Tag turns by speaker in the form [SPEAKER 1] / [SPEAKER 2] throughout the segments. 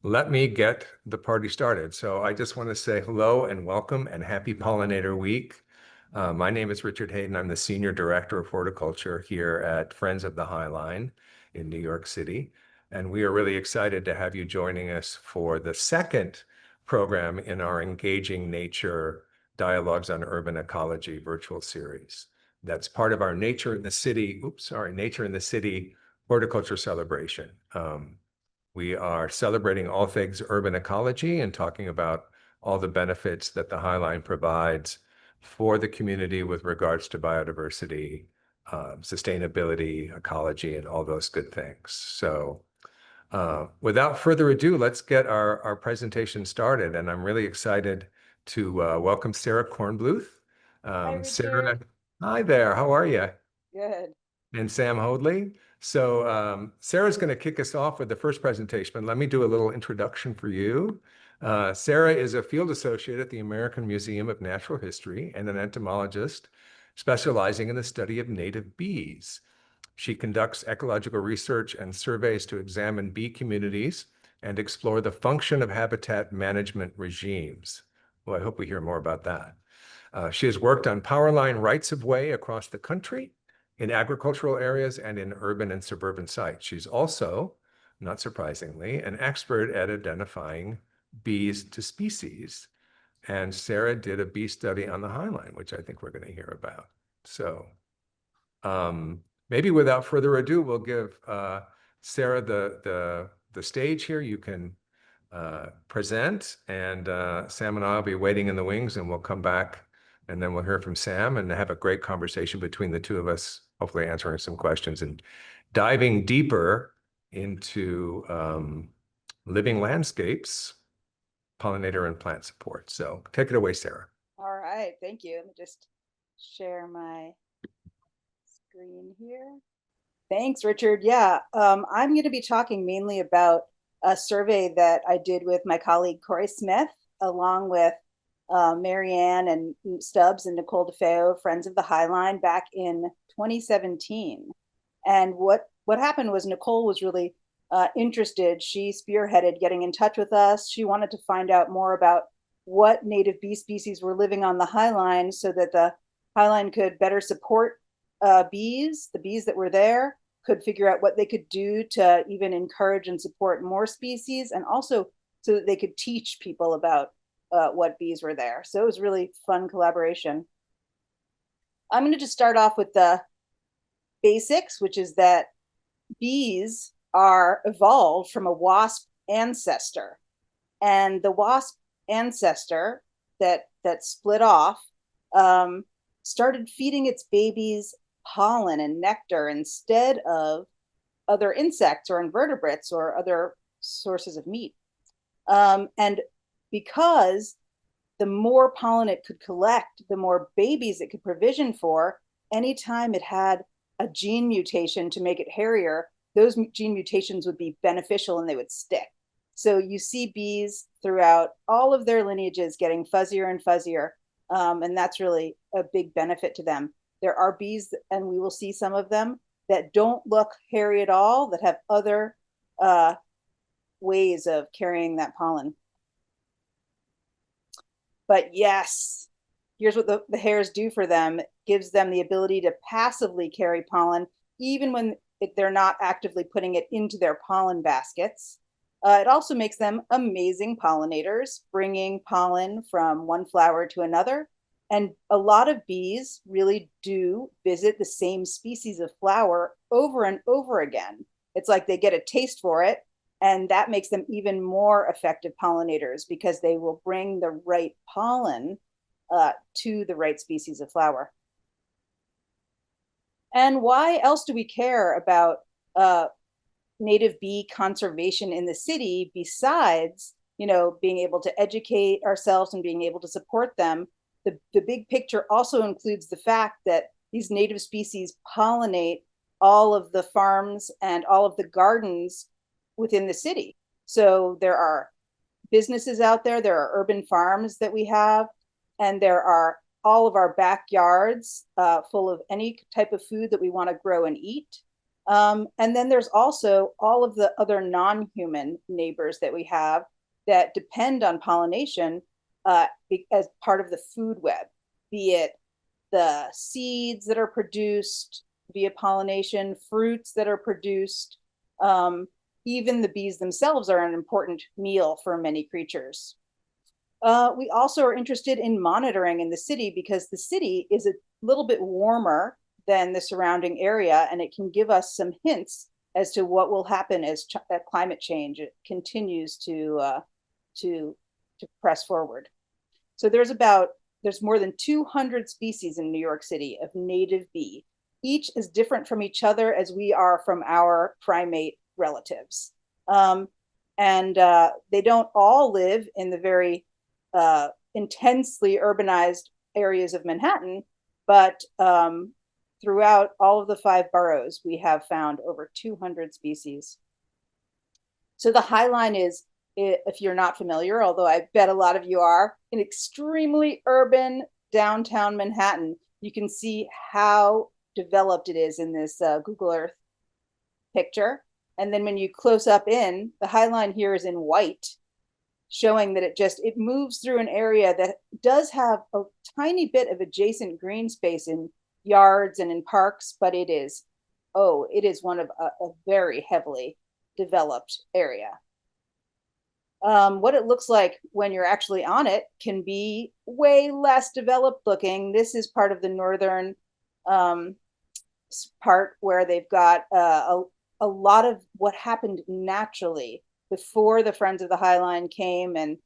[SPEAKER 1] let me get the party started. So I just want to say hello and welcome and happy Pollinator Week. My name is Richard Hayden. I'm the Senior Director of Horticulture here at Friends of the High Line in New York City. And we are really excited to have you joining us for the second program in our Engaging Nature Dialogues on Urban Ecology virtual series. That's part of our Nature in the City, Nature in the City horticulture celebration. We are celebrating all things urban ecology and talking about all the benefits that the High Line provides for the community with regards to biodiversity, sustainability, ecology, and all those good things. So without further ado, let's get our presentation started. And I'm really excited to welcome Sarah Kornbluth.
[SPEAKER 2] Hi, Richard.
[SPEAKER 1] Sarah, hi there. How are you?
[SPEAKER 2] Good.
[SPEAKER 1] And Sam Hoadley. So Sarah's going to kick us off with the first presentation, but let me do a little introduction for you. Sarah is a field associate at the American Museum of Natural History and an entomologist specializing in the study of native bees. She conducts ecological research and surveys to examine bee communities and explore the function of habitat management regimes. Well, I hope we hear more about that. She has worked on power line rights of way across the country in agricultural areas and in urban and suburban sites. She's also, not surprisingly, an expert at identifying bees to species. And Sarah did a bee study on the High Line, which I think we're going to hear about. So maybe without further ado, we'll give Sarah the stage here. You can present, and Sam and I will be waiting in the wings, and we'll come back and then we'll hear from Sam and have a great conversation between the two of us, hopefully answering some questions and diving deeper into living landscapes, pollinator and plant support. So take it away, Sarah.
[SPEAKER 2] All right. Thank you. Let me just share my screen here. Thanks, Richard. Yeah, I'm going to be talking mainly about a survey that I did with my colleague Corey Smith, along with Marianne and Stubbs and Nicole DeFeo, Friends of the High Line, back in 2017. And what happened was Nicole was really interested. She spearheaded getting in touch with us. She wanted to find out more about what native bee species were living on the High Line so that the High Line could better support bees, the bees that were there, could figure out what they could do to even encourage and support more species, and also so that they could teach people about what bees were there. So it was really fun collaboration. I'm going to just start off with the basics, which is that bees are evolved from a wasp ancestor. And the wasp ancestor that split off started feeding its babies pollen and nectar instead of other insects or invertebrates or other sources of meat. And because the more pollen it could collect, the more babies it could provision for, anytime it had a gene mutation to make it hairier, those gene mutations would be beneficial and they would stick. So you see bees throughout all of their lineages getting fuzzier and fuzzier. And that's really a big benefit to them. There are bees, and we will see some of them, that don't look hairy at all, that have other ways of carrying that pollen. But yes, here's what the hairs do for them. It gives them the ability to passively carry pollen, even when they're not actively putting it into their pollen baskets. It also makes them amazing pollinators, bringing pollen from one flower to another. And a lot of bees really do visit the same species of flower over and over again. It's like they get a taste for it, and that makes them even more effective pollinators because they will bring the right pollen to the right species of flower. And why else do we care about native bee conservation in the city besides, being able to educate ourselves and being able to support them? The big picture also includes the fact that these native species pollinate all of the farms and all of the gardens within the city. So there are businesses out there, there are urban farms that we have, and there are all of our backyards full of any type of food that we want to grow and eat. And then there's also all of the other non-human neighbors that we have that depend on pollination as part of the food web, be it the seeds that are produced via pollination, fruits that are produced, even the bees themselves are an important meal for many creatures. We also are interested in monitoring in the city because the city is a little bit warmer than the surrounding area, and it can give us some hints as to what will happen as climate change continues to press forward. So there's more than 200 species in New York City of native bee. Each is different from each other as we are from our primate relatives. And they don't all live in the very intensely urbanized areas of Manhattan, but throughout all of the 5 boroughs, we have found over 200 species. So the High Line is, if you're not familiar, although I bet a lot of you are, an extremely urban downtown Manhattan. You can see how developed it is in this Google Earth picture. And then when you close up in, the High Line here is in white, showing that it moves through an area that does have a tiny bit of adjacent green space in yards and in parks, but it is one of a very heavily developed area. What it looks like when you're actually on it can be way less developed looking. This is part of the northern part where they've got a lot of what happened naturally before the Friends of the High Line came and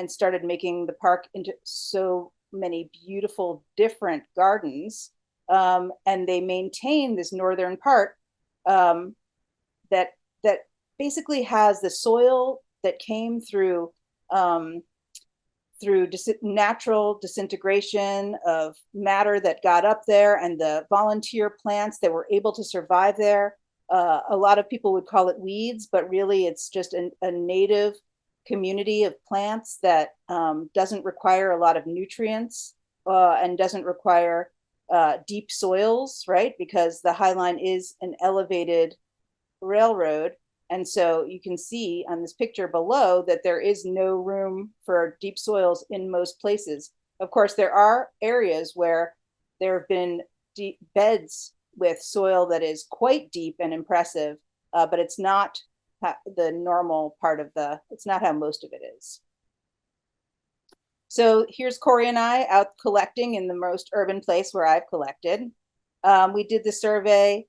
[SPEAKER 2] started making the park into so many beautiful different gardens. And they maintain this northern part that basically has the soil that came through natural disintegration of matter that got up there, and the volunteer plants that were able to survive there. A lot of people would call it weeds, but really it's just a native community of plants that doesn't require a lot of nutrients and doesn't require deep soils, right? Because the High Line is an elevated railroad. And so you can see on this picture below that there is no room for deep soils in most places. Of course, there are areas where there have been deep beds with soil that is quite deep and impressive, but it's not the normal part of it's not how most of it is. So here's Corey and I out collecting in the most urban place where I've collected. We did the survey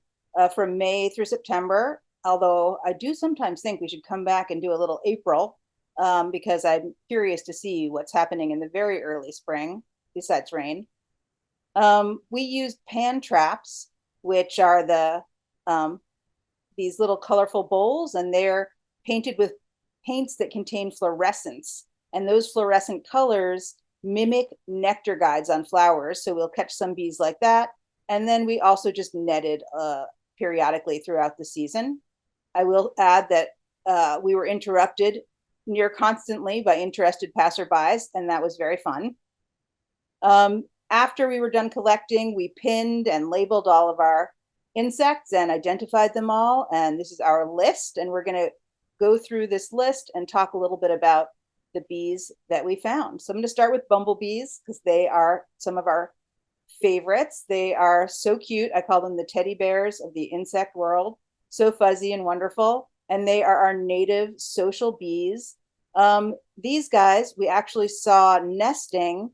[SPEAKER 2] from May through September, although I do sometimes think we should come back and do a little April because I'm curious to see what's happening in the very early spring, besides rain. We used pan traps, which are these little colorful bowls, and they're painted with paints that contain fluorescence. And those fluorescent colors mimic nectar guides on flowers. So we'll catch some bees like that. And then we also just netted periodically throughout the season. I will add that we were interrupted near constantly by interested passerbys, and that was very fun. After we were done collecting, we pinned and labeled all of our insects and identified them all. And this is our list. And we're going to go through this list and talk a little bit about the bees that we found. So I'm going to start with bumblebees because they are some of our favorites. They are so cute. I call them the teddy bears of the insect world. So fuzzy and wonderful. And they are our native social bees. These guys, we actually saw nesting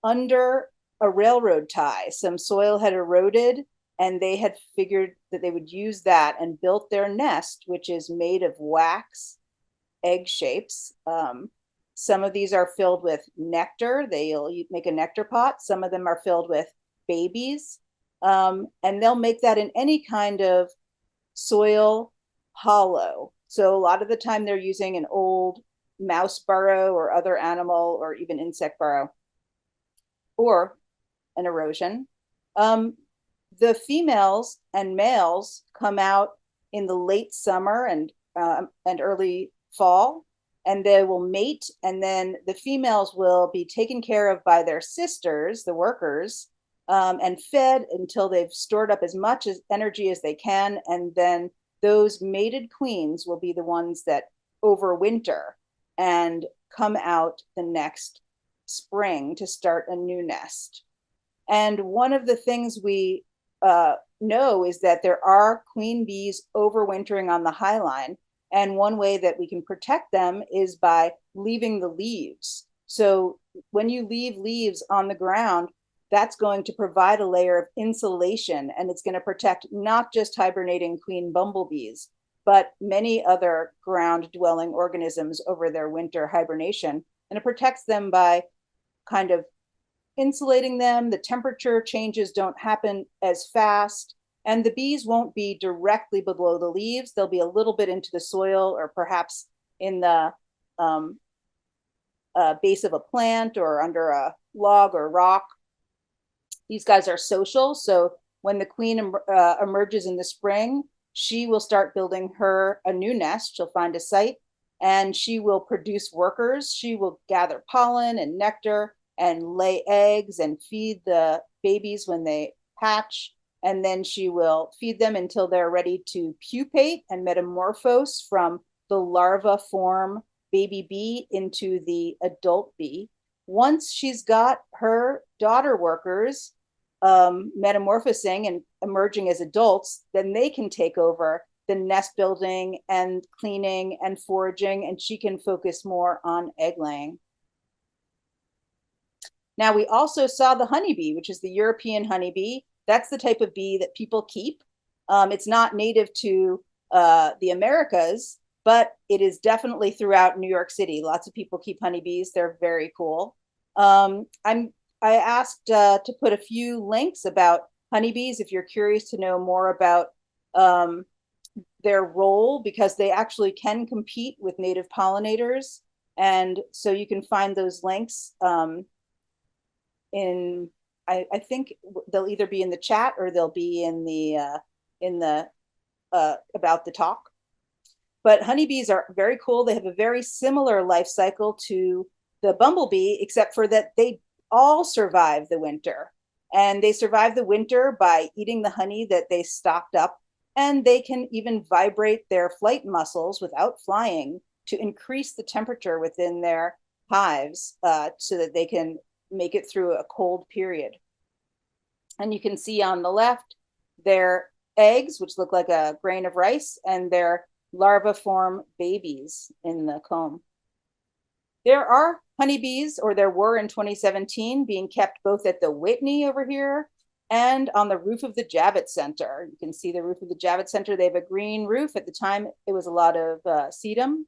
[SPEAKER 2] under a railroad tie. Some soil had eroded, and they had figured that they would use that and built their nest, which is made of wax egg shapes. Some of these are filled with nectar. They'll make a nectar pot. Some of them are filled with babies. And they'll make that in any kind of soil hollow. So a lot of the time they're using an old mouse burrow or other animal or even insect burrow or an erosion. The females and males come out in the late summer and early fall, and they will mate, and then the females will be taken care of by their sisters, the workers, and fed until they've stored up as much as energy as they can. And then those mated queens will be the ones that overwinter and come out the next spring to start a new nest. And one of the things we know is that there are queen bees overwintering on the highline. And one way that we can protect them is by leaving the leaves. So when you leave leaves on the ground, that's going to provide a layer of insulation, and it's going to protect not just hibernating queen bumblebees, but many other ground dwelling organisms over their winter hibernation. And it protects them by kind of insulating them. The temperature changes don't happen as fast, and the bees won't be directly below the leaves. They'll be a little bit into the soil, or perhaps in the base of a plant or under a log or rock. These guys are social, so when the queen emerges in the spring, she will start building her a new nest. She'll find a site, and she will produce workers. She will gather pollen and nectar and lay eggs and feed the babies when they hatch. And then she will feed them until they're ready to pupate and metamorphose from the larva form baby bee into the adult bee. Once she's got her daughter workers metamorphosing and emerging as adults, then they can take over the nest building and cleaning and foraging, and she can focus more on egg laying. Now, we also saw the honeybee, which is the European honeybee. That's the type of bee that people keep. It's not native to the Americas, but it is definitely throughout New York City. Lots of people keep honeybees. They're very cool. I asked to put a few links about honeybees if you're curious to know more about their role, because they actually can compete with native pollinators. And so you can find those links I think they'll either be in the chat or they'll be in the about the talk. But honeybees are very cool. They have a very similar life cycle to the bumblebee, except for that they all survive the winter. And they survive the winter by eating the honey that they stocked up. And they can even vibrate their flight muscles without flying to increase the temperature within their hives so that they can make it through a cold period. And you can see on the left their eggs, which look like a grain of rice, and their larva form babies in the comb. There are honeybees, or there were in 2017, being kept both at the Whitney over here and on the roof of the Javits Center. You can see the roof of the Javits Center. They have a green roof. At the time, it was a lot of sedum.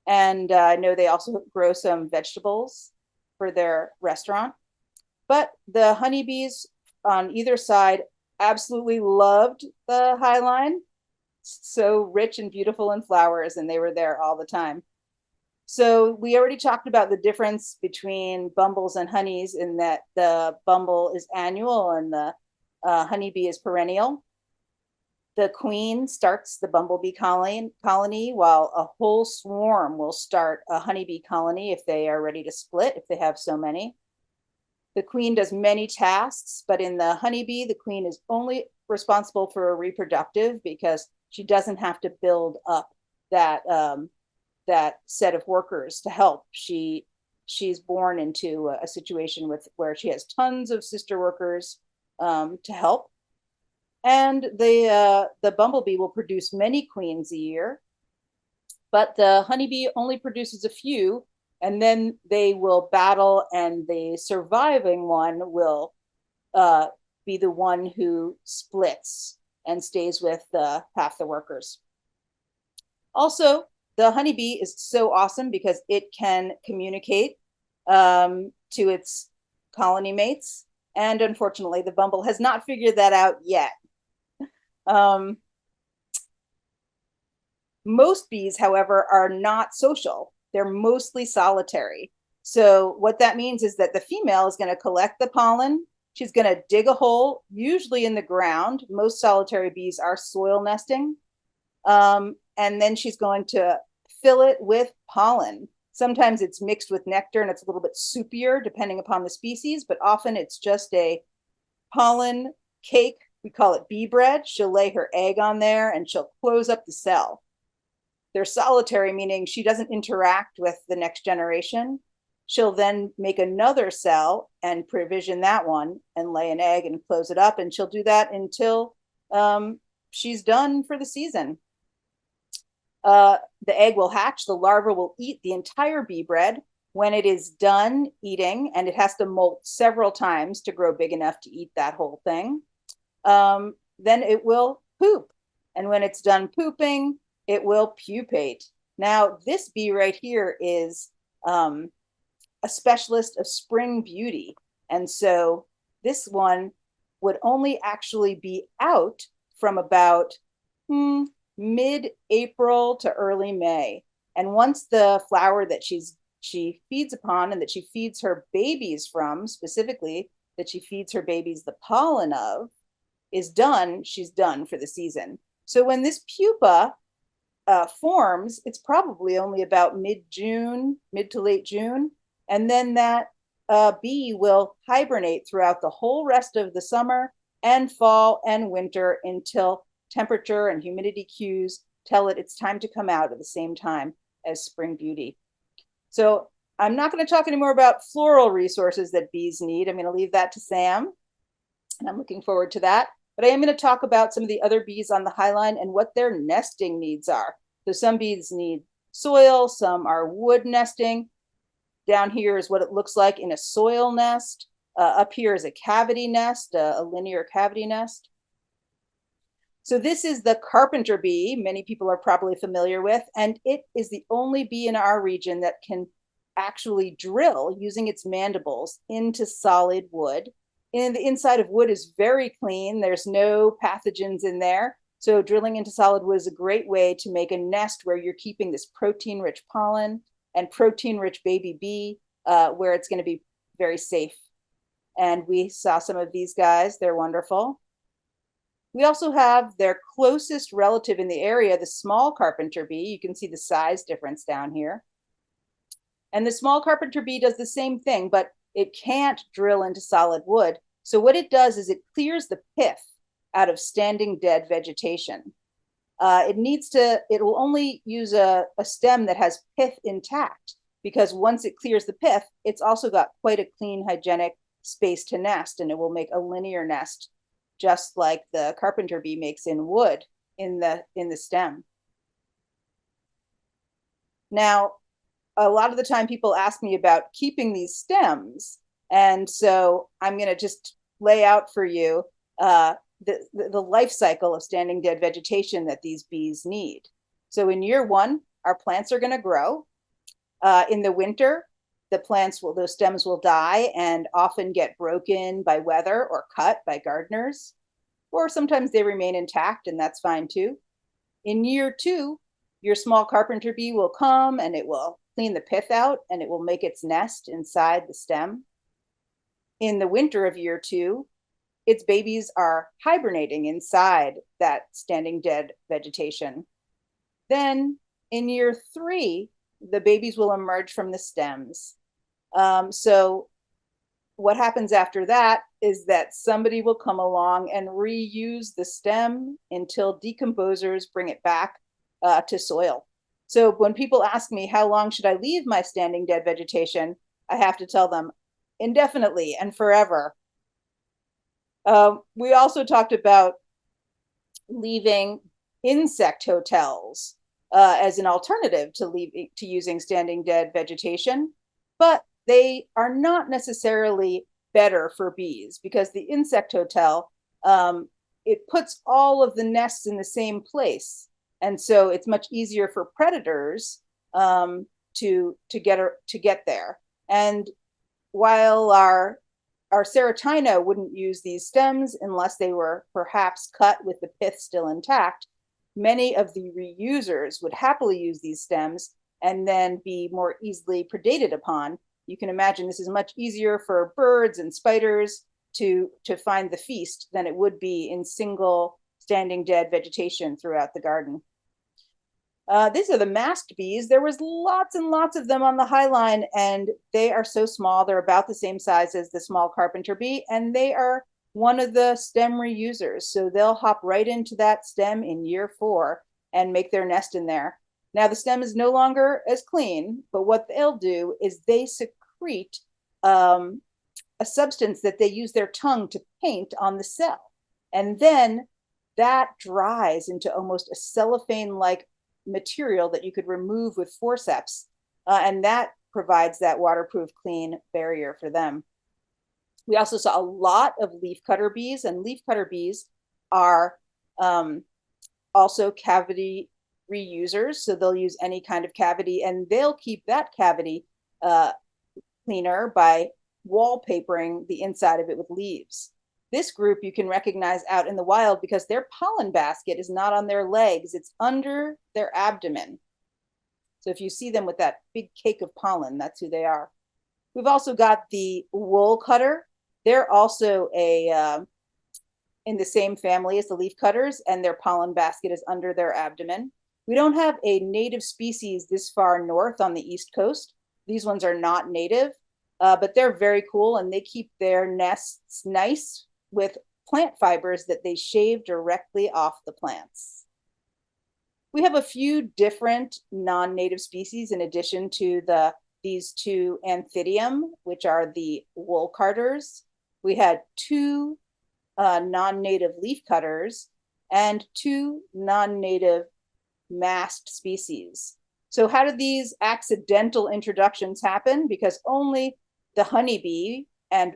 [SPEAKER 2] And I know they also grow some vegetables for their restaurant. But the honeybees on either side absolutely loved the highline. So rich and beautiful in flowers, and they were there all the time. So we already talked about the difference between bumbles and honeys, in that the bumble is annual and the honeybee is perennial. The queen starts the bumblebee colony, while a whole swarm will start a honeybee colony if they are ready to split, if they have so many. The queen does many tasks, but in the honeybee, the queen is only responsible for reproductive, because she doesn't have to build up that set of workers to help. She's born into a situation where she has tons of sister workers to help. And the bumblebee will produce many queens a year, but the honeybee only produces a few, and then they will battle, and the surviving one will be the one who splits and stays with half the workers. Also, the honeybee is so awesome because it can communicate to its colony mates. And unfortunately, the bumble has not figured that out yet. Most bees, however, are not social. They're mostly solitary. So what that means is that the female is going to collect the pollen. She's going to dig a hole, usually in the ground. Most solitary bees are soil nesting. And then she's going to fill it with pollen. Sometimes it's mixed with nectar and it's a little bit soupier depending upon the species, but often it's just a pollen cake. We call it bee bread. She'll lay her egg on there and she'll close up the cell. They're solitary, meaning she doesn't interact with the next generation. She'll then make another cell and provision that one and lay an egg and close it up. And she'll do that until she's done for the season. The egg will hatch, the larva will eat the entire bee bread. When it is done eating, and it has to molt several times to grow big enough to eat that whole thing, then it will poop. And when it's done pooping, it will pupate. Now, this bee right here is a specialist of spring beauty. And so this one would only actually be out from about mid-April to early May. And once the flower that she feeds upon and that she feeds her babies from, specifically that she feeds her babies the pollen of, is done, she's done for the season. So when this pupa forms, it's probably only about mid-June, mid to late June. And then that bee will hibernate throughout the whole rest of the summer and fall and winter until temperature and humidity cues tell it it's time to come out at the same time as spring beauty. So I'm not going to talk anymore about floral resources that bees need. I'm going to leave that to Sam, and I'm looking forward to that. But I am going to talk about some of the other bees on the highline and what their nesting needs are. So some bees need soil, some are wood nesting. Down here is what it looks like in a soil nest. Up here is a cavity nest, a linear cavity nest. So this is the carpenter bee, many people are probably familiar with, and it is the only bee in our region that can actually drill using its mandibles into solid wood. And the inside of wood is very clean. There's no pathogens in there. So drilling into solid wood is a great way to make a nest where you're keeping this protein-rich pollen and protein-rich baby bee, where it's going to be very safe. And we saw some of these guys. They're wonderful. We also have their closest relative in the area, the small carpenter bee. You can see the size difference down here. And the small carpenter bee does the same thing, but it can't drill into solid wood. So what it does is it clears the pith out of standing dead vegetation. It will only use a stem that has pith intact, because once it clears the pith, it's also got quite a clean, hygienic space to nest, and it will make a linear nest, just like the carpenter bee makes in wood in the stem. Now, a lot of the time people ask me about keeping these stems, and so I'm going to just lay out for you the life cycle of standing dead vegetation that these bees need. So in year one, our plants are going to grow. In the winter, those stems will die and often get broken by weather or cut by gardeners, or sometimes they remain intact, and that's fine too. In year two, your small carpenter bee will come and it will clean the pith out and it will make its nest inside the stem. In the winter of year two, its babies are hibernating inside that standing dead vegetation. Then in year three, the babies will emerge from the stems. So what happens after that is that somebody will come along and reuse the stem until decomposers bring it back to soil. So when people ask me, how long should I leave my standing dead vegetation? I have to tell them indefinitely and forever. We also talked about leaving insect hotels as an alternative to using standing dead vegetation, but they are not necessarily better for bees, because the insect hotel, it puts all of the nests in the same place. And so it's much easier for predators to get there. And while our Ceratina wouldn't use these stems unless they were perhaps cut with the pith still intact, many of the reusers would happily use these stems and then be more easily predated upon. You can imagine this is much easier for birds and spiders to find the feast than it would be in single standing dead vegetation throughout the garden. These are the masked bees. There was lots and lots of them on the highline, and they are so small. They're about the same size as the small carpenter bee, and they are one of the stem reusers. So they'll hop right into that stem in year 4 and make their nest in there. Now the stem is no longer as clean, but what they'll do is they secrete a substance that they use their tongue to paint on the cell. And then that dries into almost a cellophane-like material that you could remove with forceps. And that provides that waterproof, clean barrier for them. We also saw a lot of leafcutter bees, and leafcutter bees are also cavity reusers. So they'll use any kind of cavity, and they'll keep that cavity cleaner by wallpapering the inside of it with leaves. This group you can recognize out in the wild because their pollen basket is not on their legs, it's under their abdomen. So if you see them with that big cake of pollen, that's who they are. We've also got the wool cutter. They're also in the same family as the leaf cutters, and their pollen basket is under their abdomen. We don't have a native species this far north on the East Coast. These ones are not native, but they're very cool, and they keep their nests nice with plant fibers that they shave directly off the plants. We have a few different non-native species in addition to these two Anthidium, which are the wool cutters. We had 2 non-native leaf cutters and 2 non-native mast species. So how did these accidental introductions happen? Because only the honeybee and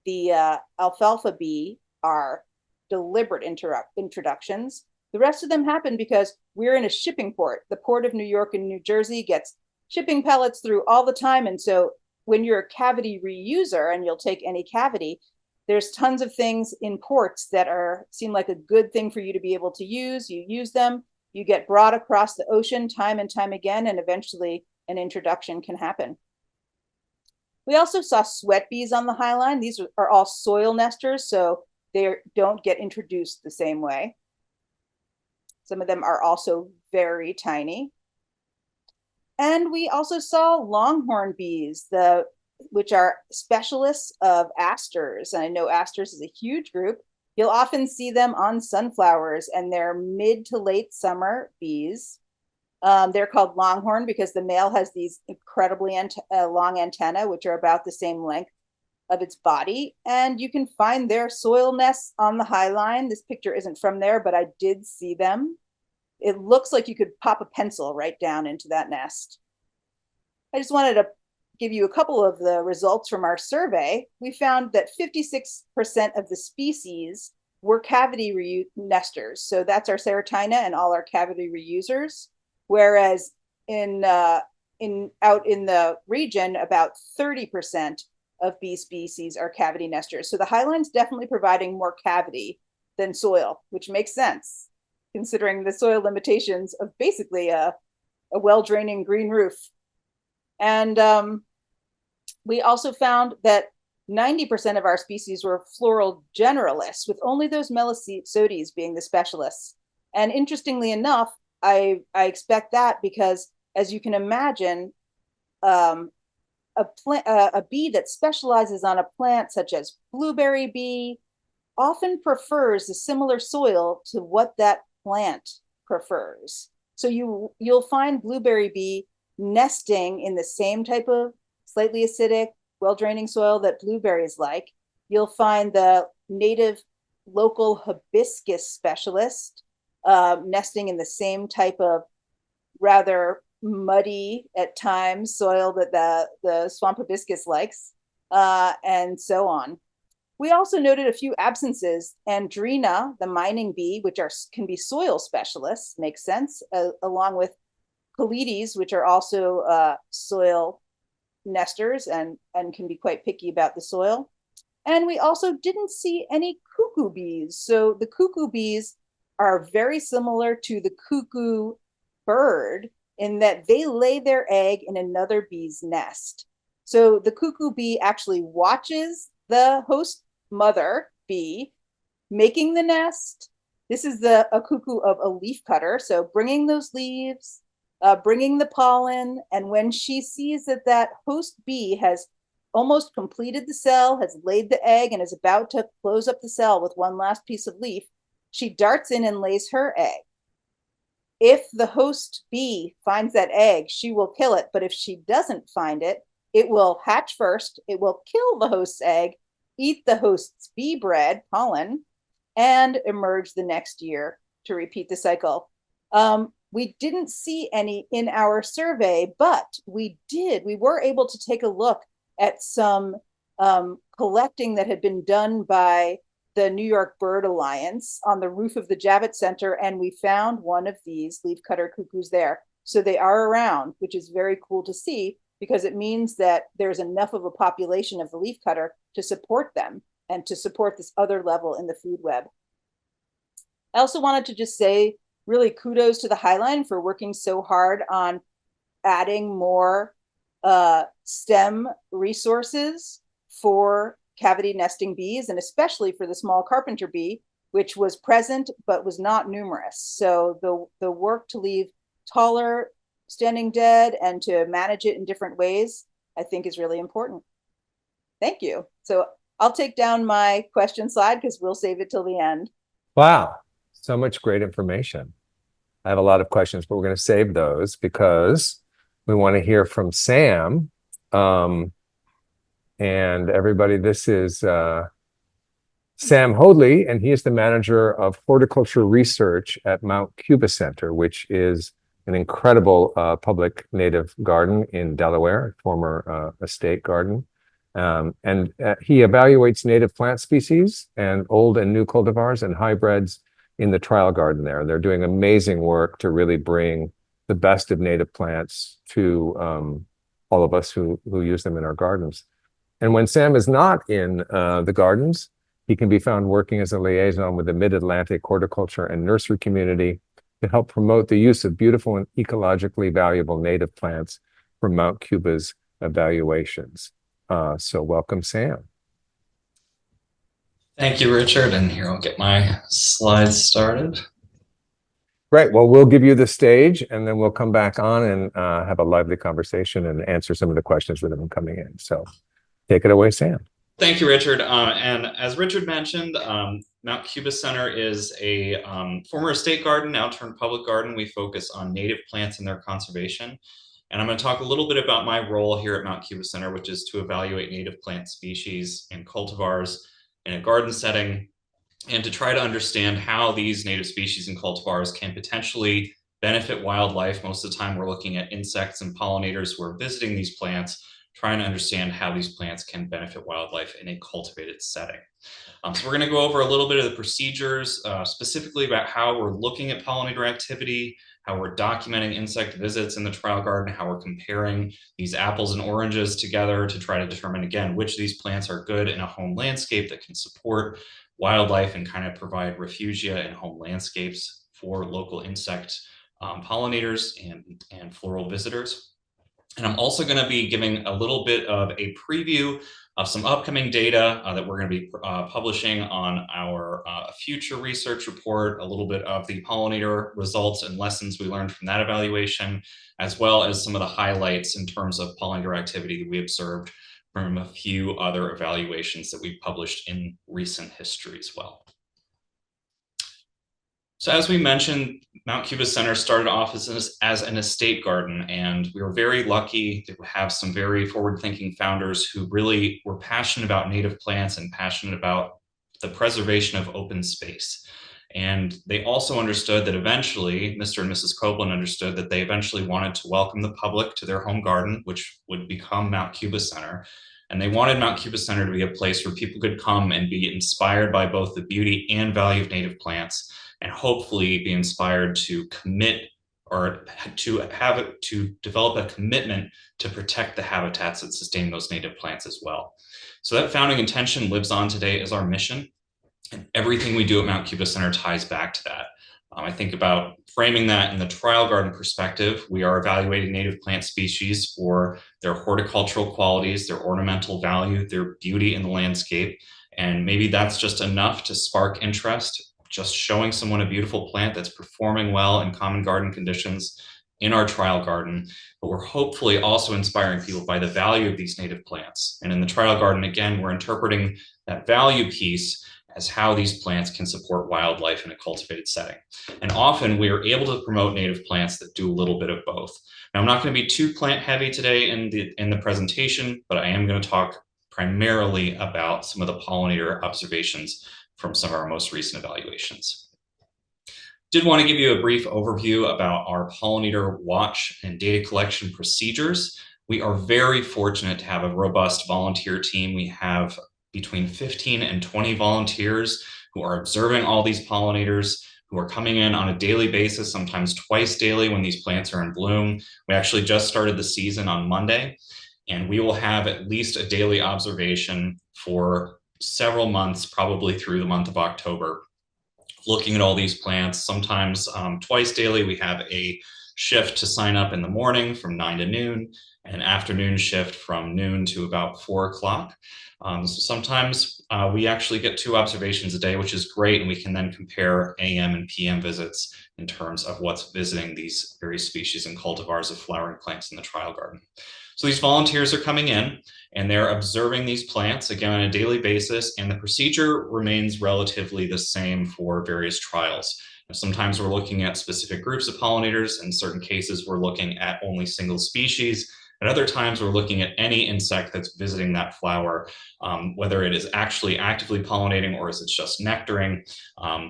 [SPEAKER 2] the alfalfa bee are deliberate introductions. The rest of them happen because we're in a shipping port. The port of New York and New Jersey gets shipping pellets through all the time. And so when you're a cavity reuser and you'll take any cavity, there's tons of things in ports that seem like a good thing for you to be able to use. You use them, you get brought across the ocean time and time again, and eventually an introduction can happen. We also saw sweat bees on the highline. These are all soil nesters, so they don't get introduced the same way. Some of them are also very tiny. And we also saw longhorn bees, which are specialists of asters. And I know asters is a huge group. You'll often see them on sunflowers, and they're mid to late summer bees. They're called longhorn because the male has these incredibly long antennae, which are about the same length of its body. And you can find their soil nests on the highline. This picture isn't from there, but I did see them. It looks like you could pop a pencil right down into that nest. I just wanted to give you a couple of the results from our survey. We found that 56% of the species were cavity nesters. So that's our Ceratina and all our cavity reusers. Whereas out in the region, about 30% of bee species are cavity nesters. So the highline's definitely providing more cavity than soil, which makes sense considering the soil limitations of basically a well-draining green roof. And we also found that 90% of our species were floral generalists, with only those Melisodes being the specialists. And interestingly enough, I expect that because, as you can imagine, a bee that specializes on a plant such as blueberry bee often prefers a similar soil to what that plant prefers. So you'll find blueberry bee nesting in the same type of slightly acidic, well-draining soil that blueberries like. You'll find the native local hibiscus specialist nesting in the same type of rather muddy at times soil that the swamp hibiscus likes, and so on. We also noted a few absences. Andrena, the mining bee, which can be soil specialists, makes sense, along with Colides, which are also soil nesters and can be quite picky about the soil. And we also didn't see any cuckoo bees. So the cuckoo bees are very similar to the cuckoo bird in that they lay their egg in another bee's nest. So the cuckoo bee actually watches the host mother bee making the nest. This is a cuckoo of a leaf cutter, so bringing those leaves, bringing the pollen, and when she sees that host bee has almost completed the cell, has laid the egg, and is about to close up the cell with one last piece of leaf, she darts in and lays her egg. If the host bee finds that egg, she will kill it. But if she doesn't find it, it will hatch first. It will kill the host's egg, eat the host's bee bread, pollen, and emerge the next year to repeat the cycle. We didn't see any in our survey, but we were able to take a look at some collecting that had been done by the New York Bird Alliance on the roof of the Javits Center, and we found one of these leafcutter cuckoos there. So they are around, which is very cool to see, because it means that there's enough of a population of the leafcutter to support them and to support this other level in the food web. I also wanted to just say really kudos to the Highline for working so hard on adding more STEM resources for cavity nesting bees, and especially for the small carpenter bee, which was present but was not numerous. So the work to leave taller standing dead and to manage it in different ways, I think is really important. Thank you. So I'll take down my question slide because we'll save it till the end.
[SPEAKER 1] Wow, so much great information. I have a lot of questions, but we're going to save those because we want to hear from Sam. And everybody, this is Sam Hoadley, and he is the manager of horticulture research at Mount Cuba Center, which is an incredible public native garden in Delaware, former estate garden. And he evaluates native plant species and old and new cultivars and hybrids in the trial garden there. They're doing amazing work to really bring the best of native plants to all of us who use them in our gardens. And when Sam is not in the gardens, he can be found working as a liaison with the Mid-Atlantic horticulture and nursery community to help promote the use of beautiful and ecologically valuable native plants from Mount Cuba's evaluations. So welcome, Sam.
[SPEAKER 3] Thank you, Richard. And here I'll get my slides started.
[SPEAKER 1] Great. Well, we'll give you the stage and then we'll come back on and have a lively conversation and answer some of the questions that have been coming in. So take it away, Sam.
[SPEAKER 3] Thank you, Richard. And as Richard mentioned, Mount Cuba Center is a former estate garden, now turned public garden. We focus on native plants and their conservation. And I'm going to talk a little bit about my role here at Mount Cuba Center, which is to evaluate native plant species and cultivars in a garden setting, and to try to understand how these native species and cultivars can potentially benefit wildlife. Most of the time, we're looking at insects and pollinators who are visiting these plants, trying to understand how these plants can benefit wildlife in a cultivated setting. So we're going to go over a little bit of the procedures, specifically about how we're looking at pollinator activity, how we're documenting insect visits in the trial garden, how we're comparing these apples and oranges together to try to determine, again, which of these plants are good in a home landscape that can support wildlife and kind of provide refugia and home landscapes for local insect pollinators and floral visitors. And I'm also going to be giving a little bit of a preview of some upcoming data that we're going to be publishing on our future research report, a little bit of the pollinator results and lessons we learned from that evaluation, as well as some of the highlights in terms of pollinator activity that we observed from a few other evaluations that we've published in recent history as well. So as we mentioned, Mount Cuba Center started off as an estate garden, and we were very lucky to have some very forward-thinking founders who really were passionate about native plants and passionate about the preservation of open space. And they also understood that eventually, Mr. and Mrs. Copeland understood that they eventually wanted to welcome the public to their home garden, which would become Mount Cuba Center. And they wanted Mount Cuba Center to be a place where people could come and be inspired by both the beauty and value of native plants, and hopefully be inspired to commit or to develop a commitment to protect the habitats that sustain those native plants as well. So that founding intention lives on today as our mission, and everything we do at Mount Cuba Center ties back to that. I think about framing that in the trial garden perspective. We are evaluating native plant species for their horticultural qualities, their ornamental value, their beauty in the landscape, and maybe that's just enough to spark interest. Just showing someone a beautiful plant that's performing well in common garden conditions in our trial garden, but we're hopefully also inspiring people by the value of these native plants. And in the trial garden, again, we're interpreting that value piece as how these plants can support wildlife in a cultivated setting. And often we are able to promote native plants that do a little bit of both. Now, I'm not going to be too plant heavy today in the presentation, but I am going to talk primarily about some of the pollinator observations from some of our most recent evaluations. Did want to give you a brief overview about our pollinator watch and data collection procedures. We are very fortunate to have a robust volunteer team. We have between 15 and 20 volunteers who are observing all these pollinators, who are coming in on a daily basis, sometimes twice daily when these plants are in bloom. We actually just started the season on Monday, and we will have at least a daily observation for several months, probably through the month of October, looking at all these plants. Sometimes twice daily. We have a shift to sign up in the morning from 9 to noon, and an afternoon shift from noon to about 4 o'clock. So sometimes we actually get 2 observations a day, which is great, and we can then compare AM and PM visits in terms of what's visiting these various species and cultivars of flowering plants in the trial garden. So these volunteers are coming in and they're observing these plants again on a daily basis, and the procedure remains relatively the same for various trials. Sometimes we're looking at specific groups of pollinators. In certain cases, we're looking at only single species. At other times, we're looking at any insect that's visiting that flower, whether it is actually actively pollinating or is it just nectaring.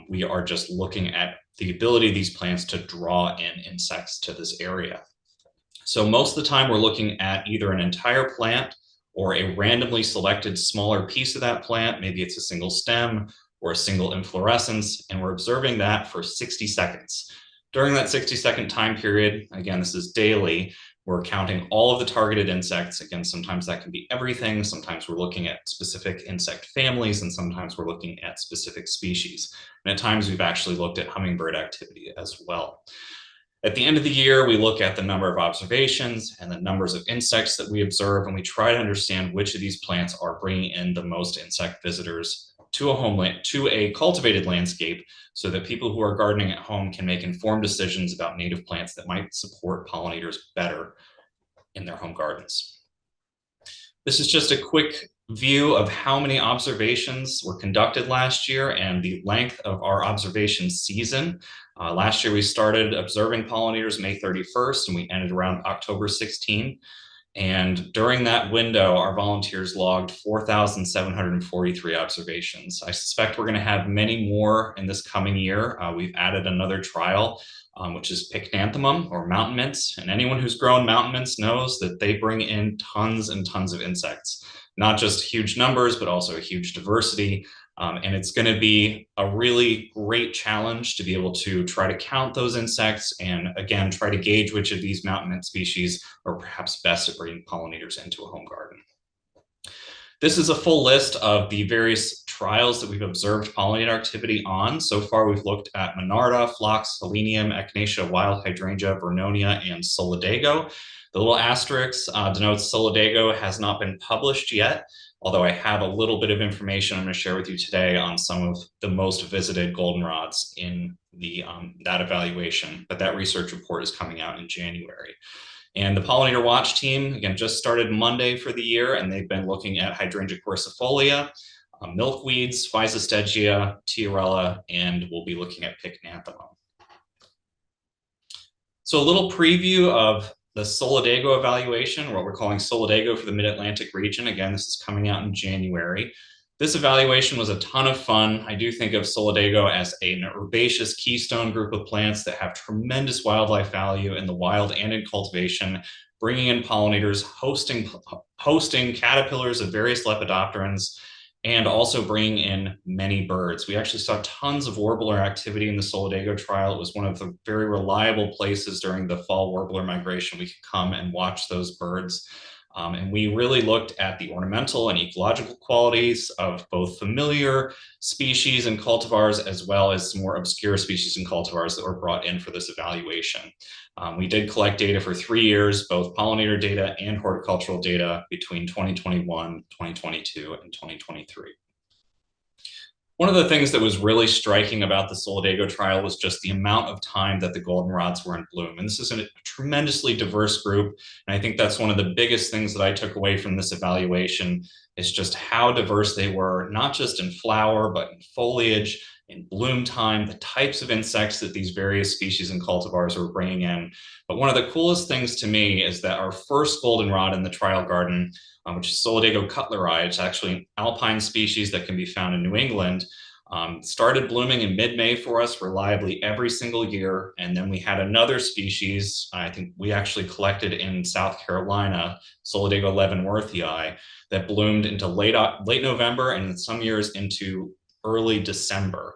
[SPEAKER 3] We are just looking at the ability of these plants to draw in insects to this area. So most of the time, we're looking at either an entire plant or a randomly selected smaller piece of that plant. Maybe it's a single stem or a single inflorescence, and we're observing that for 60 seconds. During that 60-second time period, again, this is daily, we're counting all of the targeted insects. Again, sometimes that can be everything. Sometimes we're looking at specific insect families, and sometimes we're looking at specific species. And at times we've actually looked at hummingbird activity as well. At the end of the year, we look at the number of observations and the numbers of insects that we observe, and we try to understand which of these plants are bringing in the most insect visitors to a homeland, to a cultivated landscape, so that people who are gardening at home can make informed decisions about native plants that might support pollinators better in their home gardens. This is just a quick view of how many observations were conducted last year and the length of our observation season. Last year, we started observing pollinators May 31st, and we ended around October 16. And during that window, our volunteers logged 4,743 observations. I suspect we're going to have many more in this coming year. We've added another trial, which is pycnanthemum or mountain mints. And anyone who's grown mountain mints knows that they bring in tons and tons of insects, not just huge numbers, but also a huge diversity. And it's going to be a really great challenge to be able to try to count those insects and, again, try to gauge which of these mountain mint species are perhaps best at bringing pollinators into a home garden. This is a full list of the various trials that we've observed pollinator activity on. So far, we've looked at Monarda, Phlox, Selenium, Echinacea, Wild Hydrangea, Vernonia, and Solidago. The little asterisk denotes Solidago has not been published yet, although I have a little bit of information I'm going to share with you today on some of the most visited goldenrods in the that evaluation, but that research report is coming out in January. And the Pollinator Watch team, again, just started Monday for the year, and they've been looking at Hydrangea quercifolia, milkweeds, Physostegia, Tiarella, and we'll be looking at pycnanthemum. So a little preview of the Solidago evaluation, what we're calling Solidago for the Mid-Atlantic region. Again, this is coming out in January. This evaluation was a ton of fun. I do think of Solidago as an herbaceous keystone group of plants that have tremendous wildlife value in the wild and in cultivation, bringing in pollinators, hosting caterpillars of various lepidopterans, and also bringing in many birds. We actually saw tons of warbler activity in the Solidago trial. It was one of the very reliable places during the fall warbler migration we could come and watch those birds. And we really looked at the ornamental and ecological qualities of both familiar species and cultivars, as well as some more obscure species and cultivars that were brought in for this evaluation. We did collect data for 3 years, both pollinator data and horticultural data between 2021, 2022, and 2023. One of the things that was really striking about the Solidago trial was just the amount of time that the goldenrods were in bloom. And this is a tremendously diverse group. And I think that's one of the biggest things that I took away from this evaluation is just how diverse they were, not just in flower, but in foliage, in bloom time, the types of insects that these various species and cultivars were bringing in. But one of the coolest things to me is that our first goldenrod in the trial garden, which is Solidago cutleri, it's actually an alpine species that can be found in New England, started blooming in mid-May for us reliably every single year. And then we had another species, I think we actually collected in South Carolina, Solidago leavenworthii, that bloomed into late November and in some years into early December.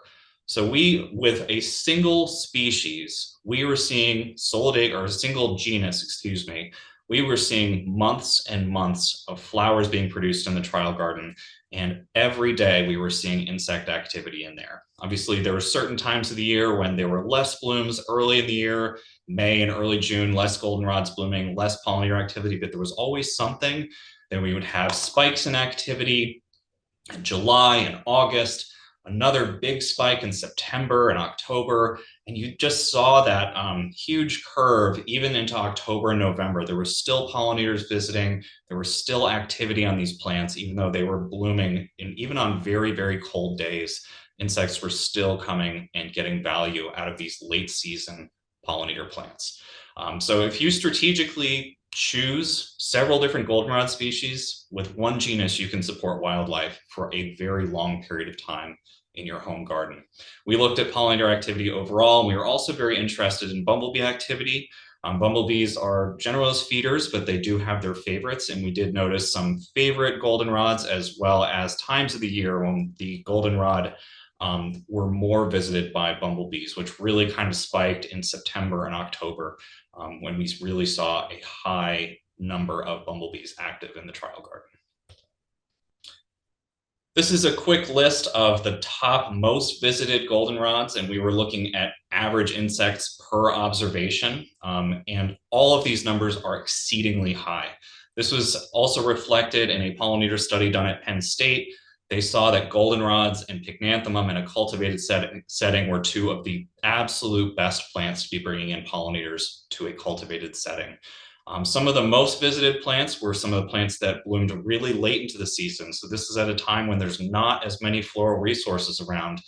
[SPEAKER 3] So with a single species, we were seeing Solidago, or a single genus, excuse me, we were seeing months and months of flowers being produced in the trial garden. And every day we were seeing insect activity in there. Obviously, there were certain times of the year when there were less blooms early in the year, May and early June, less goldenrods blooming, less pollinator activity, but there was always something. Then we would have spikes in activity in July and August, another big spike in September and October. And you just saw that huge curve even into October and November. There were still pollinators visiting. There was still activity on these plants, even though they were blooming. And even on very, very cold days, insects were still coming and getting value out of these late season pollinator plants. So if you strategically choose several different goldenrod species, with one genus, you can support wildlife for a very long period of time in your home garden. We looked at pollinator activity overall, and we were also very interested in bumblebee activity. Bumblebees are generalist feeders, but they do have their favorites, and we did notice some favorite goldenrods as well as times of the year when the goldenrod were more visited by bumblebees, which really kind of spiked in September and October when we really saw a high number of bumblebees active in the trial garden. This is a quick list of the top most visited goldenrods, and we were looking at average insects per observation, and all of these numbers are exceedingly high. This was also reflected in a pollinator study done at Penn State. They saw that goldenrods and pycnanthemum in a cultivated setting were two of the absolute best plants to be bringing in pollinators to a cultivated setting. Some of the most visited plants were some of the plants that bloomed really late into the season. So this is at a time when there's not as many floral resources around,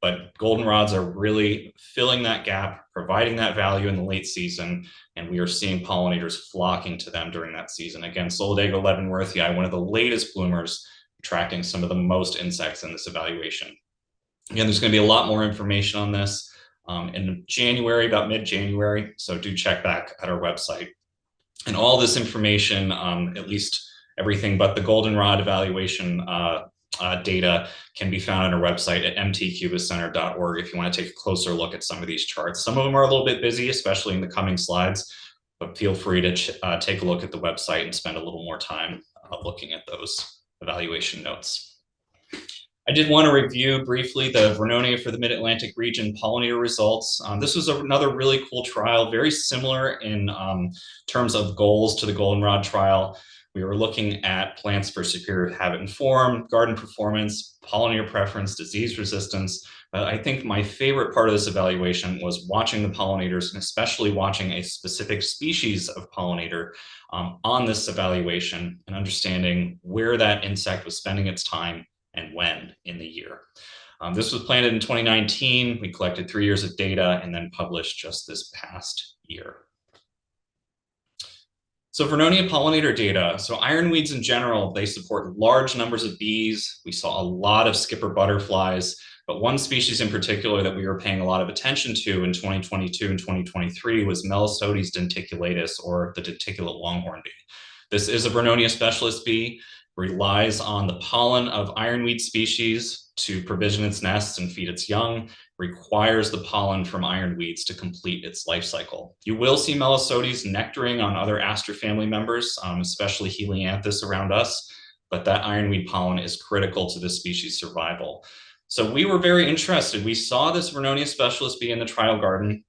[SPEAKER 3] but goldenrods are really filling that gap, providing that value in the late season, and we are seeing pollinators flocking to them during that season. Again, Solidago leavenworthii, one of the latest bloomers, attracting some of the most insects in this evaluation. Again, there's going to be a lot more information on this in January, about mid-January, so do check back at our website. And all this information, at least everything but the goldenrod evaluation data, can be found on our website at mtcubacenter.org if you want to take a closer look at some of these charts. Some of them are a little bit busy, especially in the coming slides, but feel free to take a look at the website and spend a little more time looking at those evaluation notes. I did want to review briefly the Vernonia for the Mid-Atlantic region pollinator results. This was another really cool trial, very similar in terms of goals to the goldenrod trial. We were looking at plants for superior habit and form, garden performance, pollinator preference, disease resistance. But I think my favorite part of this evaluation was watching the pollinators, and especially watching a specific species of pollinator on this evaluation and understanding where that insect was spending its time and when in the year. This was planted in 2019. We collected 3 years of data and then published just this past year. So Vernonia pollinator data. So ironweeds in general, they support large numbers of bees. We saw a lot of skipper butterflies, but one species in particular that we were paying a lot of attention to in 2022 and 2023 was Melistodes denticulatus, or the denticulate longhorn bee. This is a Vernonia specialist bee, relies on the pollen of ironweed species to provision its nests and feed its young, requires the pollen from ironweeds to complete its life cycle. You will see Melistodes nectaring on other aster family members, especially Helianthus around us, but that ironweed pollen is critical to this species' survival. So we were very interested. We saw this Vernonia specialist bee in the trial garden,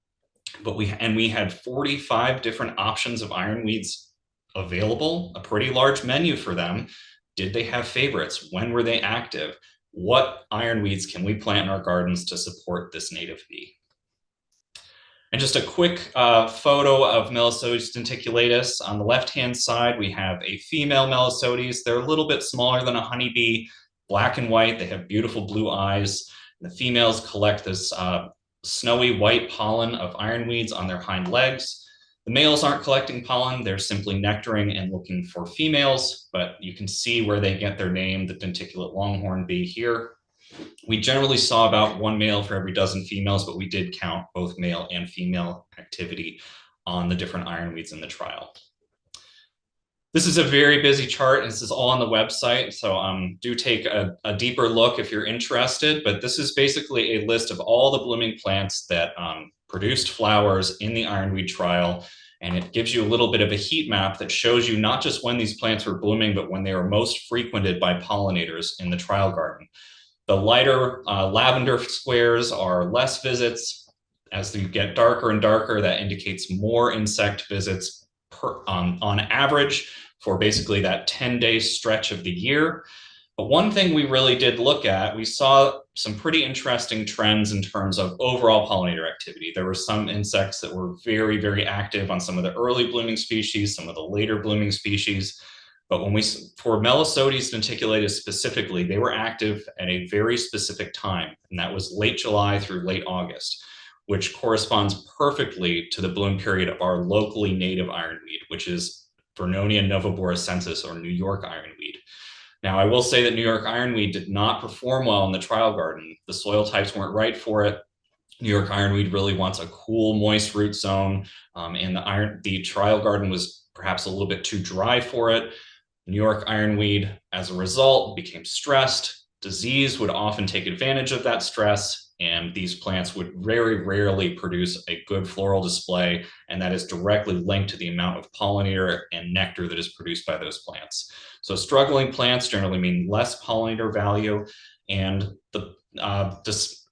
[SPEAKER 3] but we had 45 different options of ironweeds available, a pretty large menu for them. Did they have favorites? When were they active? what ironweeds can we plant in our gardens to support this native bee? And just a quick photo of Melisodes denticulatus. On the left-hand side, we have a female Melisodes. They're a little bit smaller than a honeybee, black and white. They have beautiful blue eyes. The females collect this snowy white pollen of ironweeds on their hind legs. The males aren't collecting pollen. They're simply nectaring and looking for females, but you can see where they get their name, the denticulate longhorn bee here. We generally saw about one male for every dozen females, but we did count both male and female activity on the different ironweeds in the trial. This is a very busy chart, and this is all on the website, so do take a deeper look if you're interested, but this is basically a list of all the blooming plants that produced flowers in the ironweed trial, and it gives you a little bit of a heat map that shows you not just when these plants were blooming, but when they were most frequented by pollinators in the trial garden. The lighter lavender squares are less visits. As you get darker and darker, that indicates more insect visits on average for basically that 10-day stretch of the year. But one thing we really did look at, we saw some pretty interesting trends in terms of overall pollinator activity. There were some insects that were very, very active on some of the early blooming species, some of the later blooming species. But for Melisodes denticulatus specifically, they were active at a very specific time, and that was late July through late August, which corresponds perfectly to the bloom period of our locally native ironweed, which is Vernonia noveboracensis, or New York ironweed. Now, I will say that New York ironweed did not perform well in the trial garden. The soil types weren't right for it. New York ironweed really wants a cool, moist root zone, and the trial garden was perhaps a little bit too dry for it. New York ironweed, as a result, became stressed. Disease would often take advantage of that stress, and these plants would very rarely produce a good floral display, and that is directly linked to the amount of pollinator and nectar that is produced by those plants. So struggling plants generally mean less pollinator value, and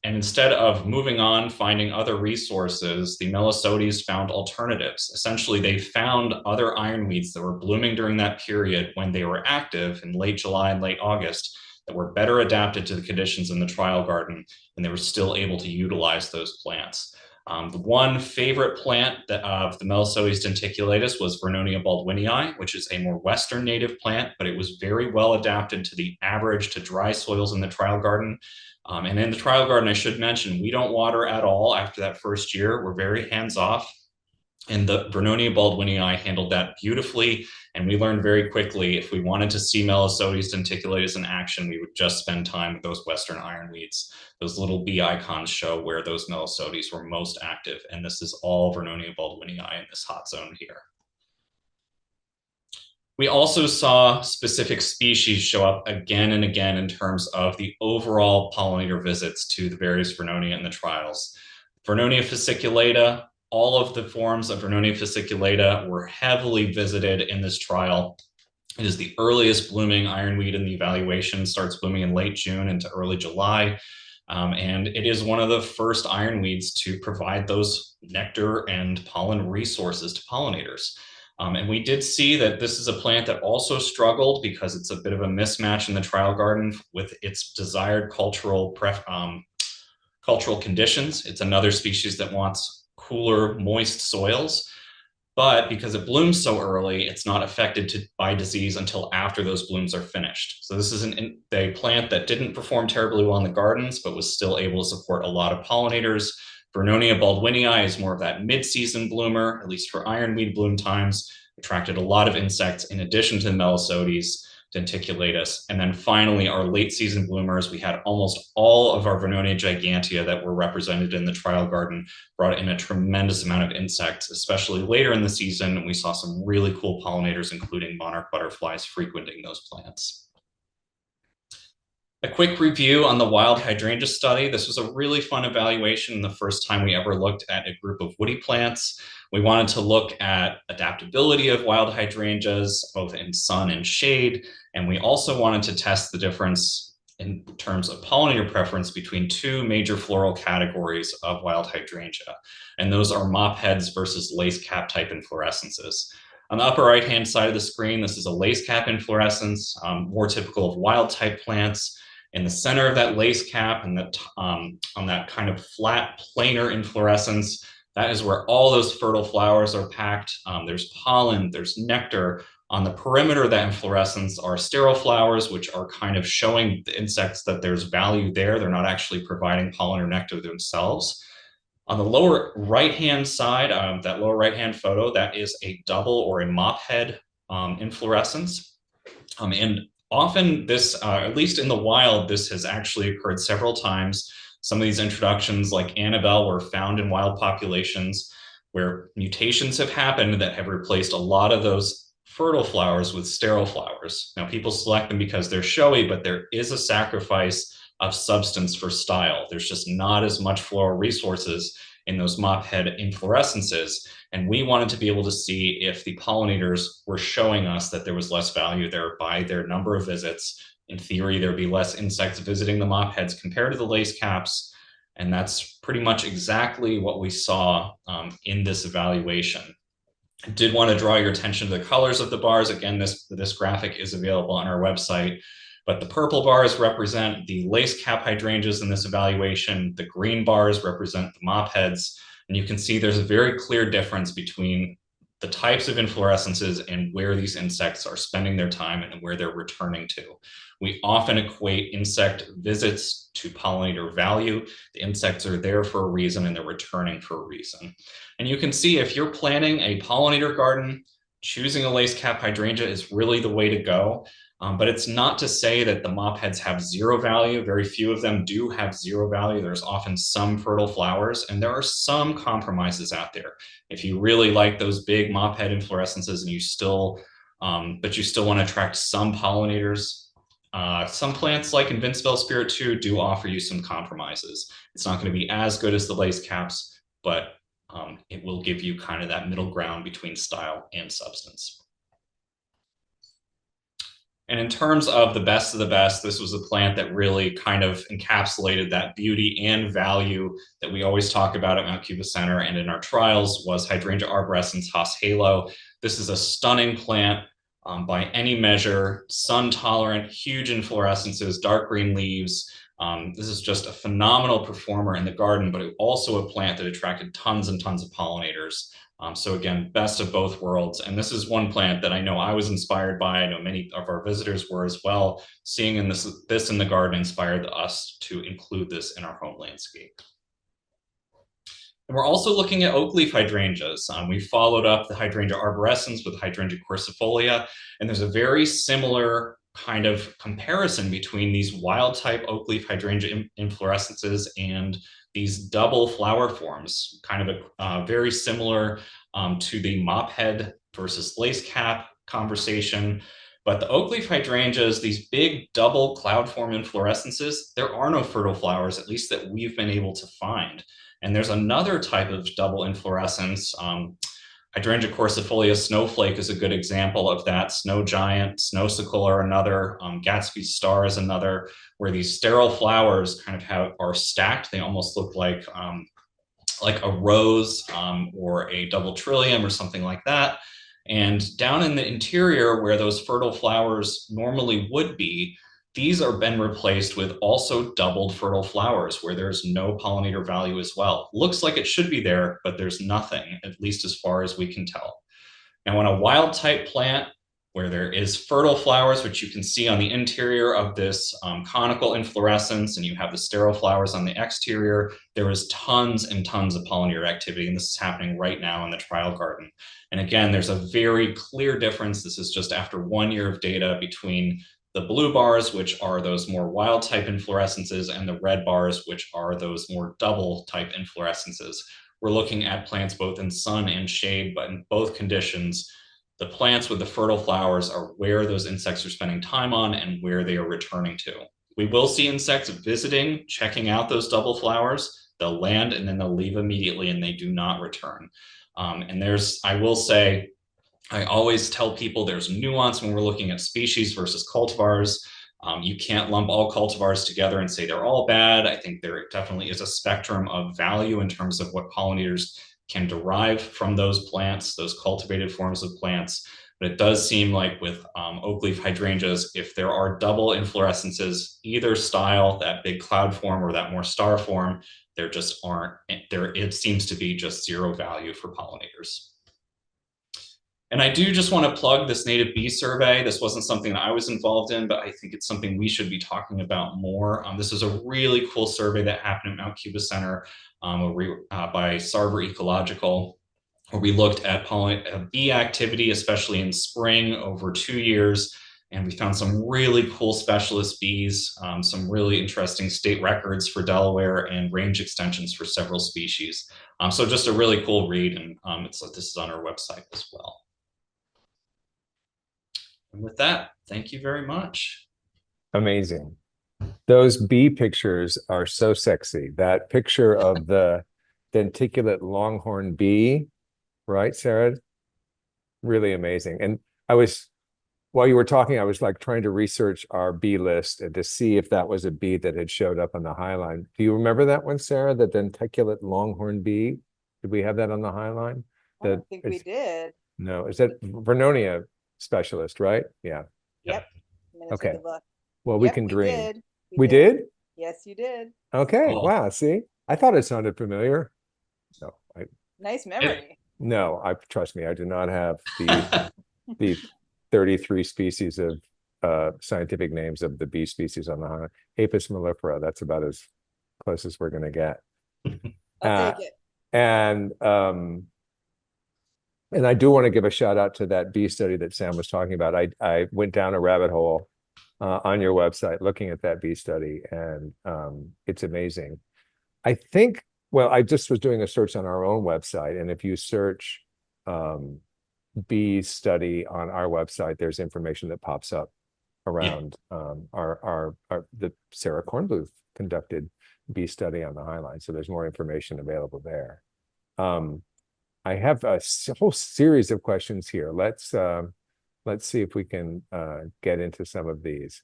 [SPEAKER 3] instead of moving on, finding other resources, the Melisodes found alternatives. Essentially, they found other ironweeds that were blooming during that period when they were active in late July and late August that were better adapted to the conditions in the trial garden, and they were still able to utilize those plants. The one favorite plant of the Melisodes denticulatus was Vernonia baldwinii, which is a more western native plant, but it was very well adapted to the average to dry soils in the trial garden. And in the trial garden, I should mention, we don't water at all after that first year. We're very hands-off. And the Vernonia baldwinii handled that beautifully. And we learned very quickly, if we wanted to see Melisodes denticulatus in action, we would just spend time with those western ironweeds. Those little bee icons show where those Melisodes were most active. And this is all Vernonia baldwinii in this hot zone here. We also saw specific species show up again and again in terms of the overall pollinator visits to the various Vernonia in the trials. Vernonia fasciculata, all of the forms of Vernonia fasciculata were heavily visited in this trial. It is the earliest blooming ironweed in the evaluation, starts blooming in late June into early July. And it is one of the first ironweeds to provide those nectar and pollen resources to pollinators. And we did see that this is a plant that also struggled because it's a bit of a mismatch in the trial garden with its desired cultural conditions. It's another species that wants cooler, moist soils, but because it blooms so early, it's not affected by disease until after those blooms are finished. So this is a plant that didn't perform terribly well in the gardens, but was still able to support a lot of pollinators. Vernonia baldwinii is more of that mid-season bloomer, at least for ironweed bloom times, attracted a lot of insects in addition to the Melisodes denticulatus. And then finally, our late season bloomers, we had almost all of our Vernonia gigantea that were represented in the trial garden, brought in a tremendous amount of insects, especially later in the season. We saw some really cool pollinators, including monarch butterflies, frequenting those plants. A quick review on the wild hydrangea study. This was a really fun evaluation, the first time we ever looked at a group of woody plants. We wanted to look at adaptability of wild hydrangeas, both in sun and shade, and we also wanted to test the difference in terms of pollinator preference between two major floral categories of wild hydrangea, and those are mop heads versus lace cap type inflorescences. On the upper right-hand side of the screen, this is a lace cap inflorescence, more typical of wild type plants. In the center of that lace cap and on that kind of flat planar inflorescence, that is where all those fertile flowers are packed. There's pollen, there's nectar. On the perimeter of that inflorescence are sterile flowers, which are kind of showing the insects that there's value there. They're not actually providing pollen or nectar themselves. On the lower right-hand side, that lower right-hand photo, that is a double or a mop head inflorescence. And often this, at least in the wild, this has actually occurred several times. Some of these introductions, like Annabelle, were found in wild populations where mutations have happened that have replaced a lot of those fertile flowers with sterile flowers. Now, people select them because they're showy, but there is a sacrifice of substance for style. There's just not as much floral resources in those mop head inflorescences. And we wanted to be able to see if the pollinators were showing us that there was less value there by their number of visits. In theory, there'd be less insects visiting the mop heads compared to the lace caps. And that's pretty much exactly what we saw in this evaluation. I did want to draw your attention to the colors of the bars. Again, this graphic is available on our website. But the purple bars represent the lace cap hydrangeas in this evaluation. The green bars represent the mop heads. And you can see there's a very clear difference between the types of inflorescences and where these insects are spending their time and where they're returning to. We often equate insect visits to pollinator value. The insects are there for a reason and they're returning for a reason. And you can see if you're planning a pollinator garden, choosing a lace cap hydrangea is really the way to go. But it's not to say that the mop heads have zero value. Very few of them do have zero value. There's often some fertile flowers, and there are some compromises out there. If you really like those big mop head inflorescences and you still, but you still want to attract some pollinators, some plants like Invincible Spirit 2 do offer you some compromises. It's not going to be as good as the lace caps, but it will give you kind of that middle ground between style and substance. And in terms of the best, this was a plant that really kind of encapsulated that beauty and value that we always talk about at Mount Cuba Center and in our trials was Hydrangea arborescens Haas halo. This is a stunning plant by any measure, sun tolerant, huge inflorescences, dark green leaves. This is just a phenomenal performer in the garden, but also a plant that attracted tons and tons of pollinators. So again, best of both worlds. And this is one plant that I know I was inspired by. I know many of our visitors were as well. Seeing this in the garden inspired us to include this in our home landscape. And we're also looking at oak leaf hydrangeas. We followed up the Hydrangea arborescens with Hydrangea quercifolia, and there's a very similar kind of comparison between these wild type oak leaf hydrangea inflorescences and these double flower forms, kind of very similar to the mop head versus lace cap conversation. But the oak leaf hydrangeas, these big double cloud form inflorescences, there are no fertile flowers, at least that we've been able to find. And there's another type of double inflorescence. Hydrangea quercifolia snowflake is a good example of that. Snow giant, snowsicle are another, Gatsby's star is another, where these sterile flowers kind of are stacked. They almost look like a rose or a double trillium or something like that. And down in the interior where those fertile flowers normally would be, these are been replaced with also doubled fertile flowers where there's no pollinator value as well. Looks like it should be there, but there's nothing, at least as far as we can tell. Now, on a wild type plant where there is fertile flowers, which you can see on the interior of this conical inflorescence, and you have the sterile flowers on the exterior, there is tons and tons of pollinator activity, and this is happening right now in the trial garden. And again, there's a very clear difference. This is just after 1 year of data between the blue bars, which are those more wild type inflorescences, and the red bars, which are those more double type inflorescences. We're looking at plants both in sun and shade, but in both conditions, the plants with the fertile flowers are where those insects are spending time on and where they are returning to. We will see insects visiting, checking out those double flowers. They'll land and then they'll leave immediately and they do not return. I will say, I always tell people there's nuance when we're looking at species versus cultivars. You can't lump all cultivars together and say they're all bad. I think there definitely is a spectrum of value in terms of what pollinators can derive from those plants, those cultivated forms of plants. But it does seem like with oak leaf hydrangeas, if there are double inflorescences, either style, that big cloud form or that more star form, there just aren't, it seems to be just zero value for pollinators. And I do just want to plug this native bee survey. This wasn't something that I was involved in, but I think it's something we should be talking about more. This was a really cool survey that happened at Mount Cuba Center by Sarver Ecological, where we looked at bee activity, especially in spring, over 2 years. And we found some really cool specialist bees, some really interesting state records for Delaware and range extensions for several species. So just a really cool read, and this is on our website as well. And with that, thank you very much.
[SPEAKER 1] Amazing. Those bee pictures are so sexy. That picture of the denticulate longhorn bee, right, Sarah? Really amazing. And while you were talking, I was like trying to research our bee list and to see if that was a bee that had showed up on the Highline. Do you remember that one, Sarah? The denticulate longhorn bee? Did we have that on the Highline?
[SPEAKER 2] I don't think we did.
[SPEAKER 1] No, is that Vernonia specialist, right? Yeah.
[SPEAKER 2] Yep.
[SPEAKER 1] Okay. Well, we can dream.
[SPEAKER 2] Did.
[SPEAKER 1] We did?
[SPEAKER 2] Yes, you did.
[SPEAKER 1] Okay. Oh. Wow. See, I thought it sounded familiar. No,
[SPEAKER 2] nice memory.
[SPEAKER 1] No, trust me, I do not have the 33 species of scientific names of the bee species on the Highline. Apis mellifera, that's about as close as we're going to get.
[SPEAKER 2] I'll take it.
[SPEAKER 1] And I do want to give a shout out to that bee study that Sam was talking about. I went down a rabbit hole on your website looking at that bee study, and it's amazing. I think, well, I just was doing a search on our own website, and if you search bee study on our website, there's information that pops up around the Sarah Kornbluth conducted bee study on the Highline. So there's more information available there. I have a whole series of questions here. Let's see if we can get into some of these.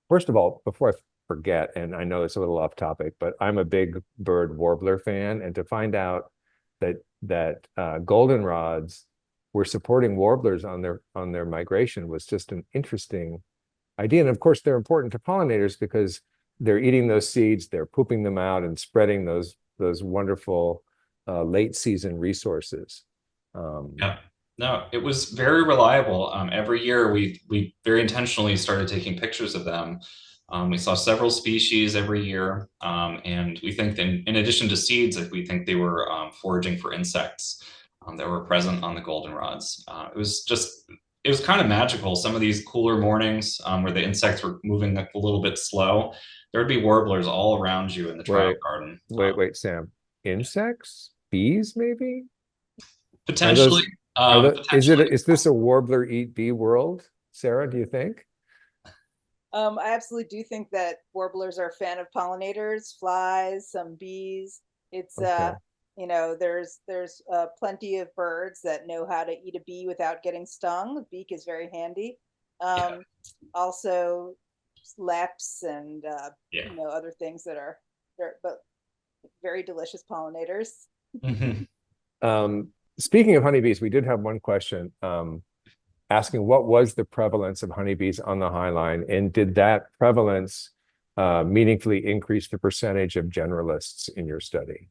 [SPEAKER 1] First of all, before I forget, and I know it's a little off topic, but I'm a big bird warbler fan, and to find out that goldenrods were supporting warblers on their migration was just an interesting idea. And of course, they're important to pollinators because they're eating those seeds, they're pooping them out and spreading those wonderful late season resources.
[SPEAKER 3] Yeah, no, it was very reliable. Every year we very intentionally started taking pictures of them. We saw several species every year, and we think that in addition to seeds, we think they were foraging for insects that were present on the goldenrods. It was kind of magical. Some of these cooler mornings where the insects were moving a little bit slow, there would be warblers all around you in the trial garden.
[SPEAKER 1] Wait, Sam. Insects? Bees, maybe?
[SPEAKER 3] Potentially.
[SPEAKER 1] Is this a warbler eat bee world, Sarah, do you think?
[SPEAKER 2] I absolutely do think that warblers are a fan of pollinators, flies, some bees. It's
[SPEAKER 1] Okay.
[SPEAKER 2] there's plenty of birds that know how to eat a bee without getting stung. The beak is very handy. Also leps and other things that are very delicious pollinators.
[SPEAKER 1] Speaking of honeybees, we did have one question asking what was the prevalence of honeybees on the Highline, and did that prevalence meaningfully increase the percentage of generalists in your study?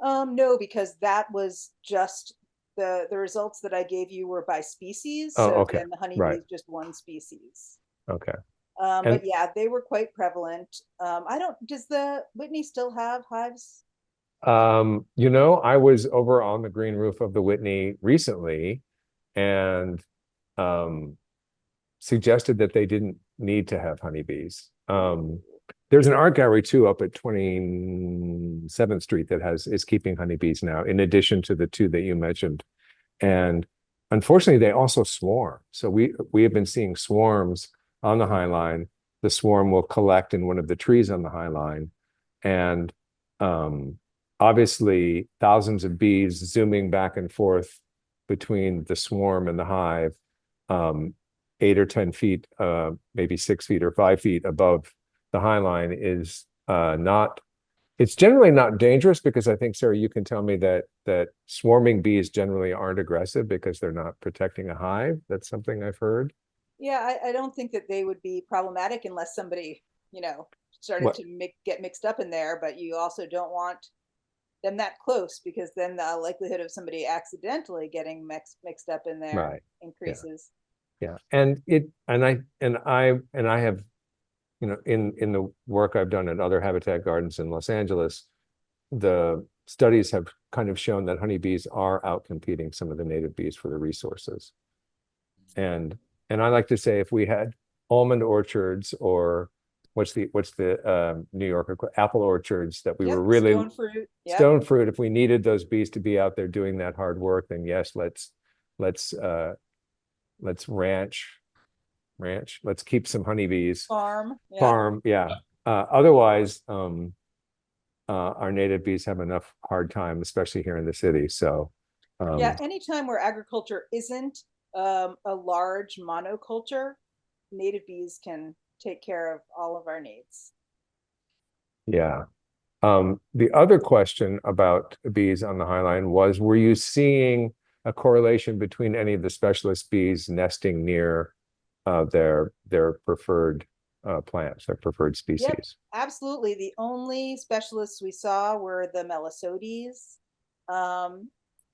[SPEAKER 2] No, because that was just the results that I gave you were by species.
[SPEAKER 1] Oh,
[SPEAKER 2] so
[SPEAKER 1] okay.
[SPEAKER 2] again, the honeybee is just one species.
[SPEAKER 1] Okay.
[SPEAKER 2] But yeah, they were quite prevalent. Does the Whitney still have hives?
[SPEAKER 1] I was over on the green roof of the Whitney recently and suggested that they didn't need to have honeybees. There's an art gallery too up at 27th Street that is keeping honeybees now, in addition to the two that you mentioned. And unfortunately, they also swarm. So we have been seeing swarms on the Highline. The swarm will collect in one of the trees on the Highline, and obviously thousands of bees zooming back and forth between the swarm and the hive, 8 or 10 feet, maybe 6 feet or 5 feet above the Highline is not It's generally not dangerous because I think, Sarah, you can tell me that swarming bees generally aren't aggressive because they're not protecting a hive. That's something I've heard.
[SPEAKER 2] Yeah, I don't think that they would be problematic unless somebody, started
[SPEAKER 1] What?
[SPEAKER 2] to get mixed up in there, but you also don't want them that close because then the likelihood of somebody accidentally getting mixed up in there
[SPEAKER 1] Right. Yeah.
[SPEAKER 2] increases.
[SPEAKER 1] Yeah. And I have, in the work I've done at other habitat gardens in Los Angeles, the studies have kind of shown that honeybees are outcompeting some of the native bees for the resources. And I like to say if we had almond orchards or what's the New York apple orchards that we were
[SPEAKER 2] Yep,
[SPEAKER 1] really
[SPEAKER 2] stone fruit. Yep.
[SPEAKER 1] stone fruit, if we needed those bees to be out there doing that hard work, then yes, let's ranch, let's keep some honeybees
[SPEAKER 2] Farm. Yeah.
[SPEAKER 1] farm. Yeah. Otherwise, our native bees have enough hard time, especially here in the city. So,
[SPEAKER 2] Yeah, anytime where agriculture isn't a large monoculture, native bees can take care of all of our needs.
[SPEAKER 1] yeah. The other question about bees on the Highline was, were you seeing a correlation between any of the specialist bees nesting near their preferred plants, their preferred
[SPEAKER 2] Yep,
[SPEAKER 1] species?
[SPEAKER 2] absolutely. The only specialists we saw were the Melisodes.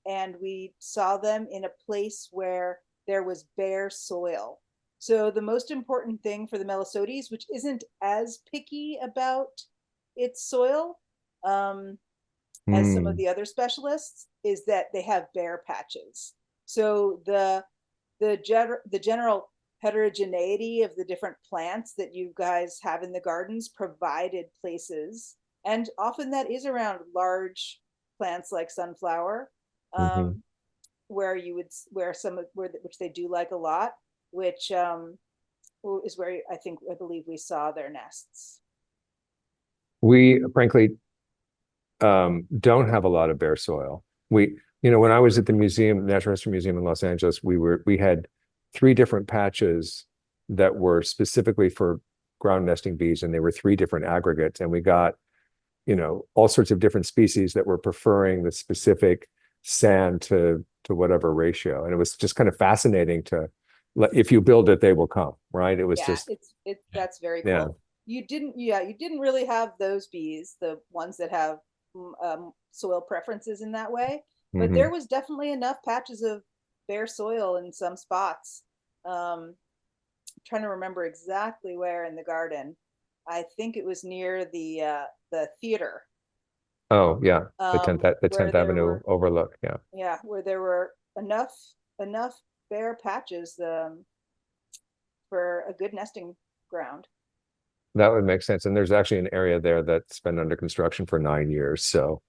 [SPEAKER 2] And we saw them in a place where there was bare soil. So the most important thing for the Melisodes, which isn't as picky about its soil as some of
[SPEAKER 1] Hmm.
[SPEAKER 2] the other specialists, is that they have bare patches. So the general heterogeneity of the different plants that you guys have in the gardens provided places, and often that is around large plants like sunflower,
[SPEAKER 1] Mhm.
[SPEAKER 2] where you would which they do like a lot, which is where I believe we saw their nests.
[SPEAKER 1] We frankly don't have a lot of bare soil. When I was at the museum, Natural History Museum in Los Angeles, we had 3 different patches that were specifically for ground nesting bees, and they were 3 different aggregates, and we got, all sorts of different species that were preferring the specific sand to whatever ratio. And it was just kind of fascinating to, if you build it, they will come, right? It was
[SPEAKER 2] Yeah,
[SPEAKER 1] just,
[SPEAKER 2] that's very
[SPEAKER 1] yeah.
[SPEAKER 2] cool. You didn't really have those bees, the ones that have soil preferences in that way, but
[SPEAKER 1] Mhm.
[SPEAKER 2] there was definitely enough patches of bare soil in some spots. Trying to remember exactly where in the garden. I think it was near the theater,
[SPEAKER 1] Oh, yeah. The
[SPEAKER 2] where
[SPEAKER 1] 10th
[SPEAKER 2] there
[SPEAKER 1] Avenue
[SPEAKER 2] were
[SPEAKER 1] overlook. Yeah.
[SPEAKER 2] yeah, where there were enough bare patches for a good nesting ground.
[SPEAKER 1] That would make sense. And there's actually an area there that's been under construction for 9 years. So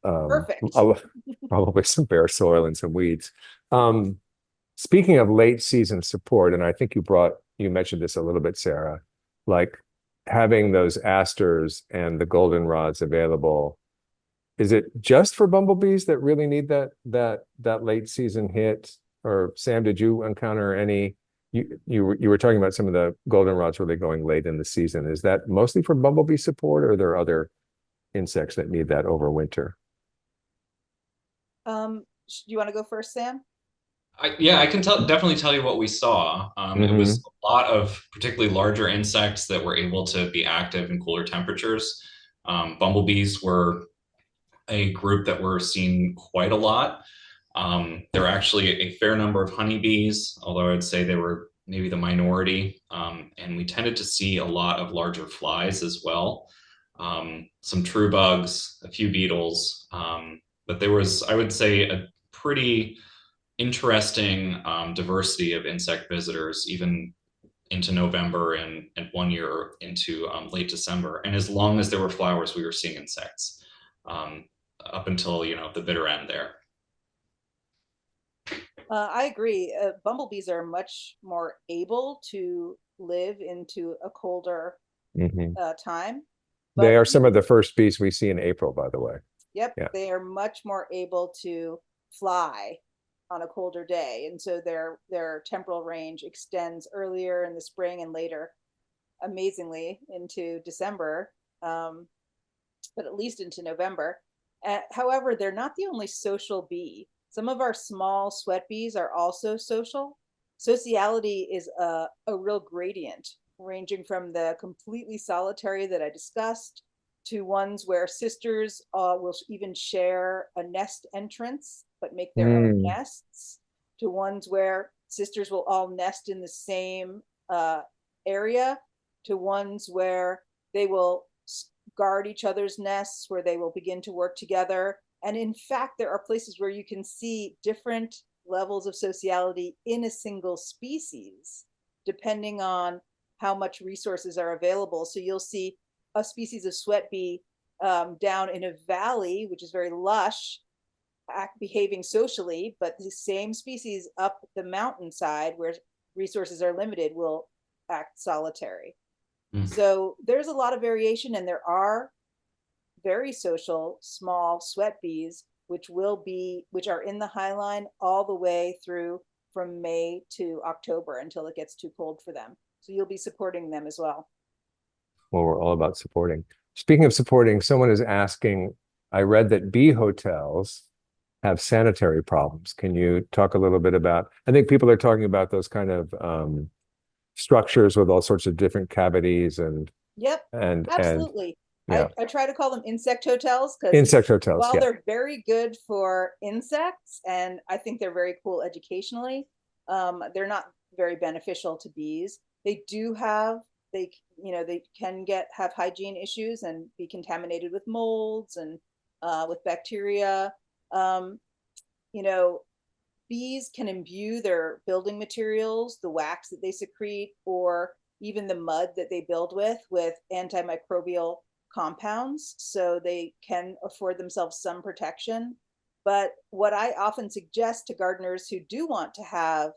[SPEAKER 2] Perfect.
[SPEAKER 1] probably some bare soil and some weeds. Um, Speaking of late season support, and I think you mentioned this a little bit, Sarah, like having those asters and the goldenrods available. Is it just for bumblebees that really need that late season hit? Or Sam, did you encounter any? You were talking about some of the goldenrods really going late in the season. Is that mostly for bumblebee support, or are there other insects that need that over winter?
[SPEAKER 2] Do you want to go first, Sam?
[SPEAKER 3] Yeah, I can definitely tell you what we saw. It
[SPEAKER 1] Mm-hmm.
[SPEAKER 3] was a lot of particularly larger insects that were able to be active in cooler temperatures. Bumblebees were a group that were seen quite a lot. There were actually a fair number of honeybees, although I'd say they were maybe the minority. And we tended to see a lot of larger flies as well. Some true bugs, a few beetles. But there was, I would say, a pretty interesting diversity of insect visitors, even into November and one year into late December. And as long as there were flowers, we were seeing insects um, up until the bitter end there.
[SPEAKER 2] I agree. Bumblebees are much more able to live into a colder
[SPEAKER 1] Mm-hmm.
[SPEAKER 2] time,
[SPEAKER 1] They
[SPEAKER 2] but
[SPEAKER 1] are some of the first bees we see in April, by the way.
[SPEAKER 2] yep,
[SPEAKER 1] Yeah.
[SPEAKER 2] they are much more able to fly on a colder day, and so their temporal range extends earlier in the spring and later, amazingly, into December. Um, but at least into November. However, they're not the only social bee. Some of our small sweat bees are also social. Sociality is a real gradient, ranging from the completely solitary that I discussed to ones where sisters will even share a nest entrance, but make their own nests, to ones where sisters will all nest in the same area, to ones where they will guard each other's nests, where they will begin to work together. And in fact, there are places where you can see different levels of sociality in a single species, depending on how much resources are available. So you'll see a species of sweat bee down in a valley, which is very lush, behaving socially, but the same species up the mountainside where resources are limited will act solitary. So there's a lot of variation, and there are very social small sweat bees, which are in the highline all the way through from May to October until it gets too cold for them. So you'll be supporting them as well.
[SPEAKER 1] Well, we're all about supporting. Speaking of supporting, someone is asking, I read that bee hotels have sanitary problems. Can you talk a little bit about, I think people are talking about those kind of structures with all sorts of different cavities and
[SPEAKER 2] Yep,
[SPEAKER 1] and
[SPEAKER 2] absolutely.
[SPEAKER 1] yeah.
[SPEAKER 2] I try to call them insect hotels because
[SPEAKER 1] Insect hotels,
[SPEAKER 2] while
[SPEAKER 1] yeah.
[SPEAKER 2] they're very good for insects, and I think they're very cool educationally, they're not very beneficial to bees. They can have hygiene issues and be contaminated with molds and with bacteria. Bees can imbue their building materials, the wax that they secrete, or even the mud that they build with antimicrobial compounds, so they can afford themselves some protection. But what I often suggest to gardeners who do want to have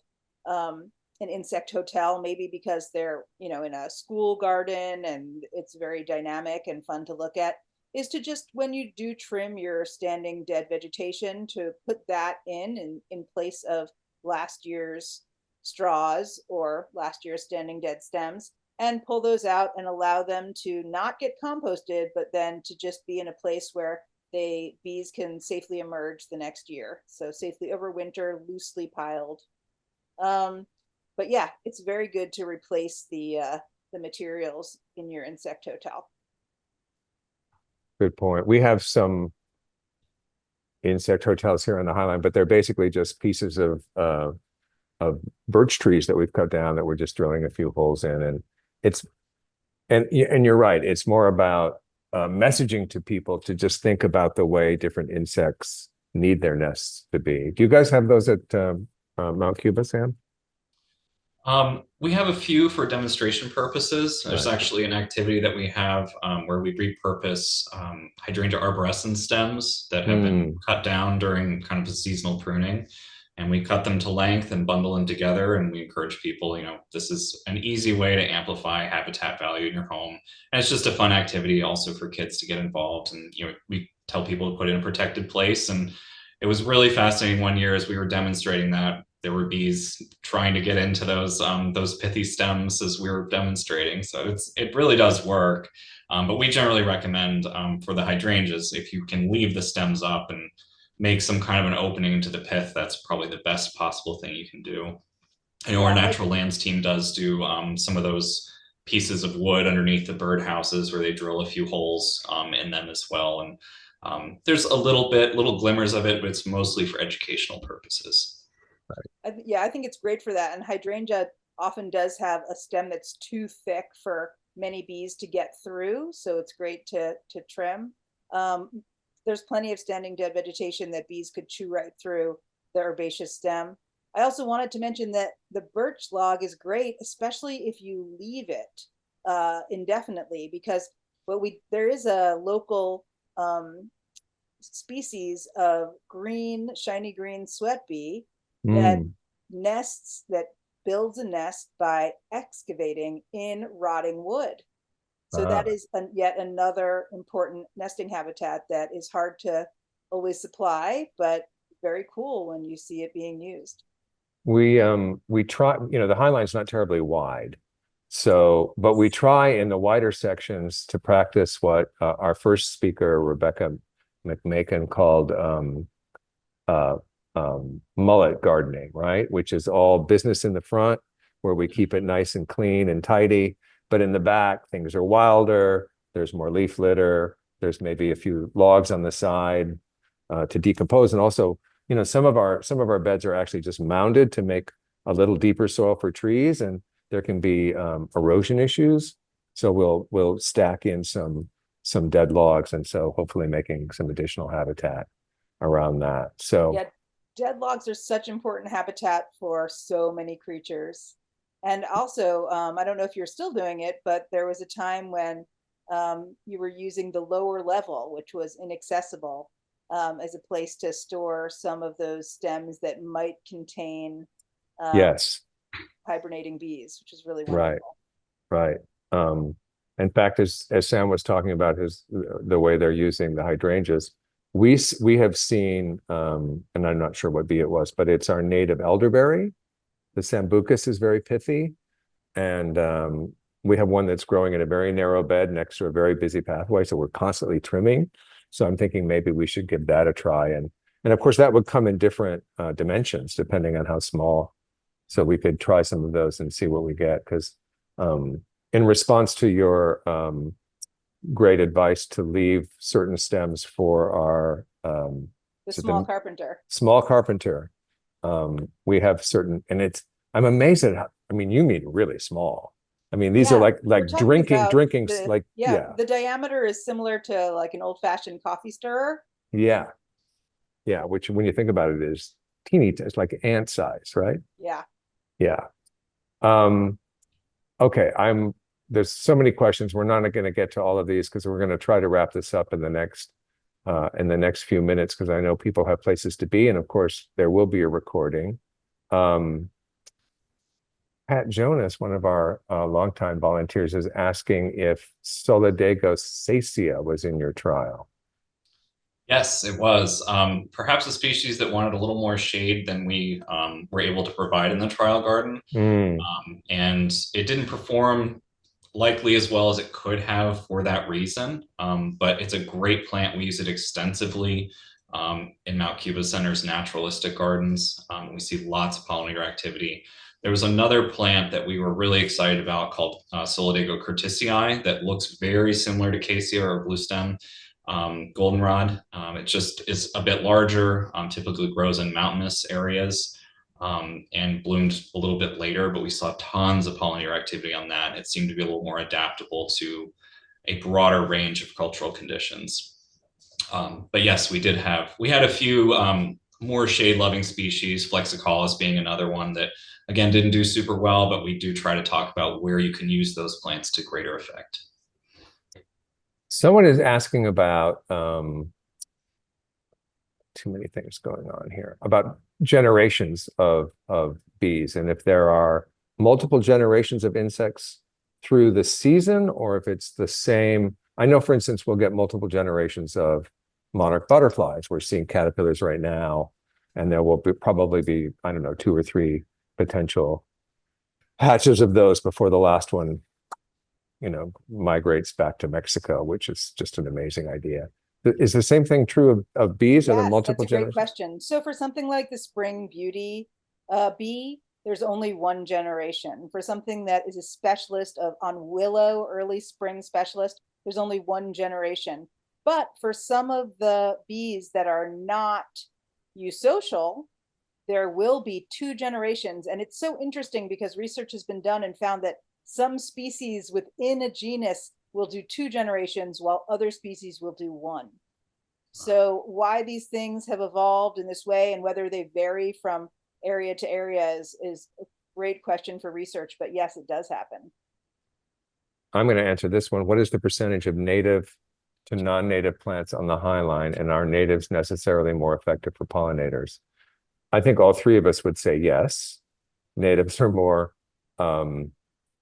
[SPEAKER 2] an insect hotel, maybe because they're in a school garden and it's very dynamic and fun to look at, is to just, when you do trim your standing dead vegetation, to put that in place of last year's straws or last year's standing dead stems, and pull those out and allow them to not get composted, but then to just be in a place where bees can safely emerge the next year. So safely overwinter, loosely piled. But yeah, it's very good to replace the materials in your insect hotel.
[SPEAKER 1] Good point. We have some insect hotels here on the Highline, but they're basically just pieces of birch trees that we've cut down that we're just drilling a few holes in. And you're right. It's more about messaging to people to just think about the way different insects need their nests to be. Do you guys have those at Mount Cuba, Sam?
[SPEAKER 3] We have a few for demonstration purposes. There's
[SPEAKER 1] Right.
[SPEAKER 3] actually an activity that we have where we repurpose hydrangea arborescens stems that have been cut down during kind of a seasonal pruning. And we cut them to length and bundle them together. And we encourage people, this is an easy way to amplify habitat value in your home. And it's just a fun activity also for kids to get involved. And, we tell people to put it in a protected place. And it was really fascinating one year as we were demonstrating that there were bees trying to get into those pithy stems as we were demonstrating. So it really does work. But we generally recommend for the hydrangeas, if you can leave the stems up and make some kind of an opening into the pith, that's probably the best possible thing you can do. I know our natural lands team does do some of those pieces of wood underneath the birdhouses where they drill a few holes in them as well. And there's little glimmers of it, but it's mostly for educational purposes.
[SPEAKER 2] Yeah, I think it's great for that. And hydrangea often does have a stem that's too thick for many bees to get through, so it's great to trim. There's plenty of standing dead vegetation that bees could chew right through the herbaceous stem. I also wanted to mention that the birch log is great, especially if you leave it indefinitely, because there is a local species of shiny green sweat bee that builds a nest by excavating in rotting wood. So that is yet another important nesting habitat that is hard to always supply, but very cool when you see it being used.
[SPEAKER 1] We try, the Highline's not terribly wide. So, but we try in the wider sections to practice what our first speaker, Rebecca McMakin, called uh, mullet gardening, right? Which is all business in the front, where we keep it nice and clean and tidy. But in the back, things are wilder. There's more leaf litter. There's maybe a few logs on the side to decompose. And also, some of our beds are actually just mounded to make a little deeper soil for trees, and there can be erosion issues. So we'll stack in some dead logs, and so hopefully making some additional habitat around that. So
[SPEAKER 2] Yeah, dead logs are such important habitat for so many creatures. And also, I don't know if you're still doing it, but there was a time when you were using the lower level, which was inaccessible, as a place to store some of those stems that might contain
[SPEAKER 1] yes,
[SPEAKER 2] hibernating bees, which is really
[SPEAKER 1] right,
[SPEAKER 2] wonderful.
[SPEAKER 1] right. In fact, as Sam was talking about the way they're using the hydrangeas, we have seen, and I'm not sure what bee it was, but it's our native elderberry. The sambucus is very pithy, and we have one that's growing in a very narrow bed next to a very busy pathway, so we're constantly trimming. So I'm thinking maybe we should give that a try, and of course that would come in different dimensions depending on how small. So we could try some of those and see what we get, because in response to your great advice to leave certain stems for our
[SPEAKER 2] The small carpenter.
[SPEAKER 1] small carpenter, we have certain, and I'm amazed at how, I mean, you mean really small. I mean, these are like drinking,
[SPEAKER 2] the diameter is similar to like an old-fashioned coffee stirrer.
[SPEAKER 1] Yeah. Yeah, which when you think about it is teeny, it's like ant size, right?
[SPEAKER 2] Yeah.
[SPEAKER 1] Yeah. Okay, there's so many questions. We're not going to get to all of these because we're going to try to wrap this up in the next few minutes, because I know people have places to be, and of course there will be a recording. Pat Jonas, one of our longtime volunteers, is asking if Solidago sacea was in your trial.
[SPEAKER 3] Yes, it was. Perhaps a species that wanted a little more shade than we were able to provide in the trial garden. And it didn't perform likely as well as it could have for that reason. But it's a great plant. We use it extensively in Mount Cuba Center's naturalistic gardens. We see lots of pollinator activity. There was another plant that we were really excited about called Solidago curtisii that looks very similar to cassia or blue stem goldenrod. It just is a bit larger, typically grows in mountainous areas, and bloomed a little bit later, but we saw tons of pollinator activity on that. It seemed to be a little more adaptable to a broader range of cultural conditions. But yes, we had a few more shade-loving species, Flexicalis being another one that, again, didn't do super well, but we do try to talk about where you can use those plants to greater effect.
[SPEAKER 1] Someone is asking about too many things going on here, about generations of bees, and if there are multiple generations of insects through the season, or if it's the same. I know, for instance, we'll get multiple generations of monarch butterflies. We're seeing caterpillars right now, and there will probably be, I don't know, 2 or 3 potential hatches of those before the last one migrates back to Mexico, which is just an amazing idea. Is the same thing true of bees? Are there multiple
[SPEAKER 2] that's a great
[SPEAKER 1] generations?
[SPEAKER 2] question. So for something like the spring beauty bee, there's only one generation. For something that is a specialist on willow, early spring specialist, there's only one generation. But for some of the bees that are not eusocial, there will be 2 generations. And it's so interesting because research has been done and found that some species within a genus will do 2 generations while other species will do 1. So why these things have evolved in this way and whether they vary from area to area is a great question for research, but yes, it does happen.
[SPEAKER 1] I'm going to answer this one. What is the percentage of native to non-native plants on the High Line, and are natives necessarily more effective for pollinators? I think all 3 of us would say yes. Natives are more,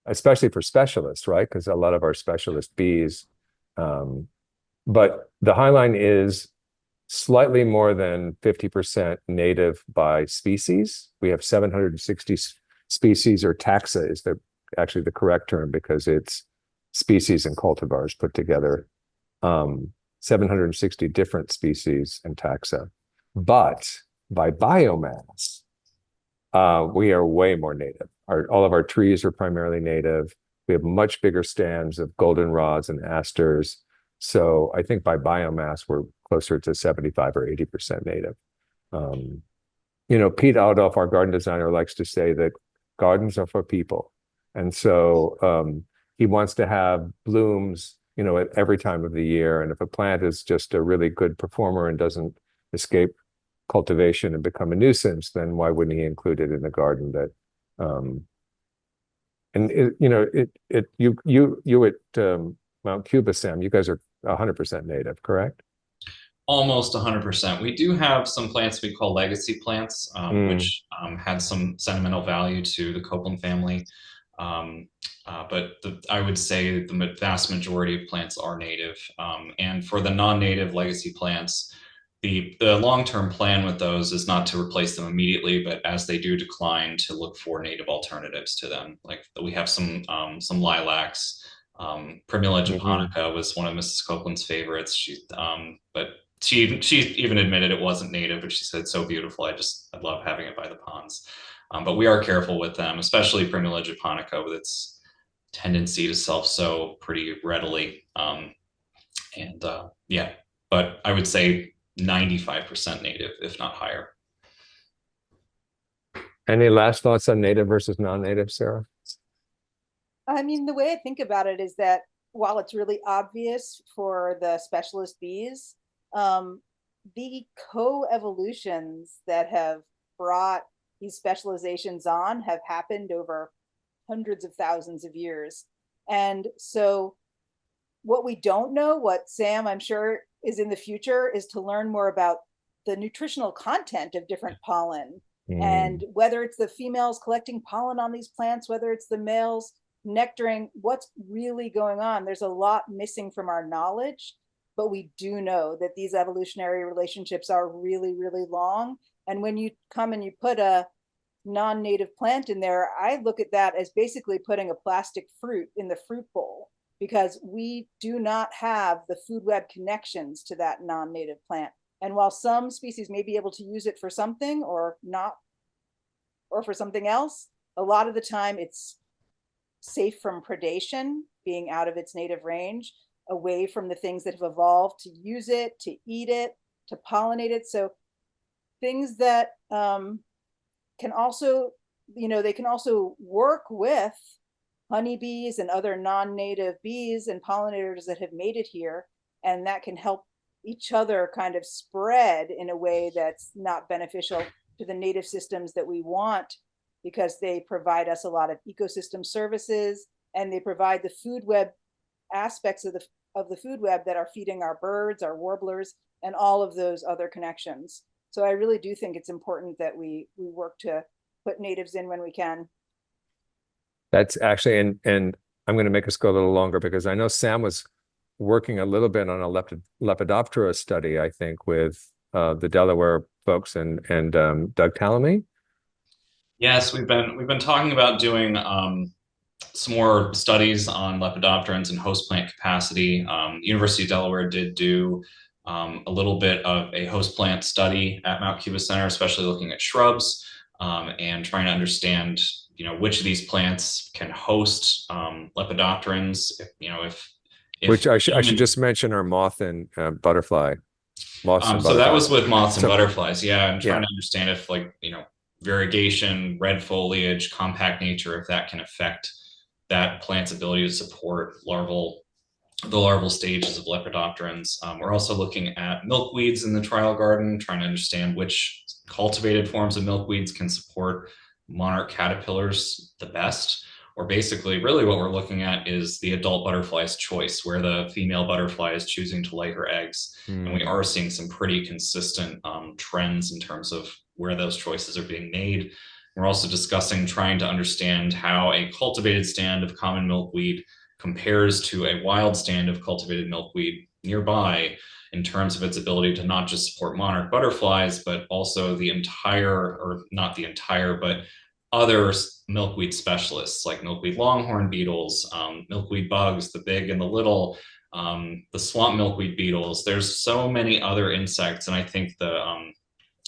[SPEAKER 1] especially for specialists, right? Because a lot of our specialist bees, but the High Line is slightly more than 50% native by species. We have 760 species, or taxa is actually the correct term because it's species and cultivars put together, 760 different species and taxa. But by biomass, we are way more native. All of our trees are primarily native. We have much bigger stands of goldenrods and asters. So I think by biomass, we're closer to 75 or 80% native. Pete Adolf, our garden designer, likes to say that gardens are for people. And so he wants to have blooms, at every time of the year. And if a plant is just a really good performer and doesn't escape cultivation and become a nuisance, then why wouldn't he include it in the garden? That you at Mount Cuba, Sam, you guys are 100% native, correct?
[SPEAKER 3] Almost 100%. We do have some plants we call legacy plants, which had some sentimental value to the Copeland family. But I would say the vast majority of plants are native. And for the non-native legacy plants, the long-term plan with those is not to replace them immediately, but as they do decline, to look for native alternatives to them. Like we have some lilacs. Primula japonica was one of Mrs. Copeland's favorites. But she even admitted it wasn't native, but she said it's so beautiful. I love having it by the ponds. But we are careful with them, especially Primula japonica with its tendency to self-sow pretty readily. But I would say 95% native, if not higher.
[SPEAKER 1] Any last thoughts on native versus non-native, Sarah?
[SPEAKER 2] I mean, the way I think about it is that while it's really obvious for the specialist bees, the co-evolutions that have brought these specializations on have happened over hundreds of thousands of years. And so what we don't know, what Sam, I'm sure, is in the future, is to learn more about the nutritional content of different pollen and whether it's the females collecting pollen on these plants, whether it's the males nectaring, what's really going on. There's a lot missing from our knowledge, but we do know that these evolutionary relationships are really, really long. And when you come and you put a non-native plant in there, I look at that as basically putting a plastic fruit in the fruit bowl, because we do not have the food web connections to that non-native plant. And while some species may be able to use it for something or not, or for something else, a lot of the time it's safe from predation, being out of its native range, away from the things that have evolved to use it, to eat it, to pollinate it. So things that can also, they can also work with honeybees and other non-native bees and pollinators that have made it here, and that can help each other kind of spread in a way that's not beneficial to the native systems that we want, because they provide us a lot of ecosystem services, and they provide the food web aspects of the food web that are feeding our birds, our warblers, and all of those other connections. So I really do think it's important that we work to put natives in when we can.
[SPEAKER 1] That's actually, and I'm going to make us go a little longer because I know Sam was working a little bit on a Lepidoptera study, I think, with the Delaware folks and Doug Tallamy.
[SPEAKER 3] Yes, we've been talking about doing some more studies on lepidopterans and host plant capacity. University of Delaware did do a little bit of a host plant study at Mount Cuba Center, especially looking at shrubs and trying to understand, which of these plants can host lepidopterans. Which
[SPEAKER 1] I should just mention are moth and butterfly.
[SPEAKER 3] So that was with moths and butterflies. Yeah, I'm trying to understand if variegation, red foliage, compact nature, if that can affect that plant's ability to support the larval stages of lepidopterans. We're also looking at milkweeds in the trial garden, trying to understand which cultivated forms of milkweeds can support monarch caterpillars the best. Or basically, really what we're looking at is the adult butterfly's choice, where the female butterfly is choosing to lay her eggs. And we are seeing some pretty consistent trends in terms of where those choices are being made. We're also discussing trying to understand how a cultivated stand of common milkweed compares to a wild stand of cultivated milkweed nearby in terms of its ability to not just support monarch butterflies, but also the entire, or not the entire, but other milkweed specialists like milkweed longhorn beetles, milkweed bugs, the big and the little, the swamp milkweed beetles. There's so many other insects, and I think the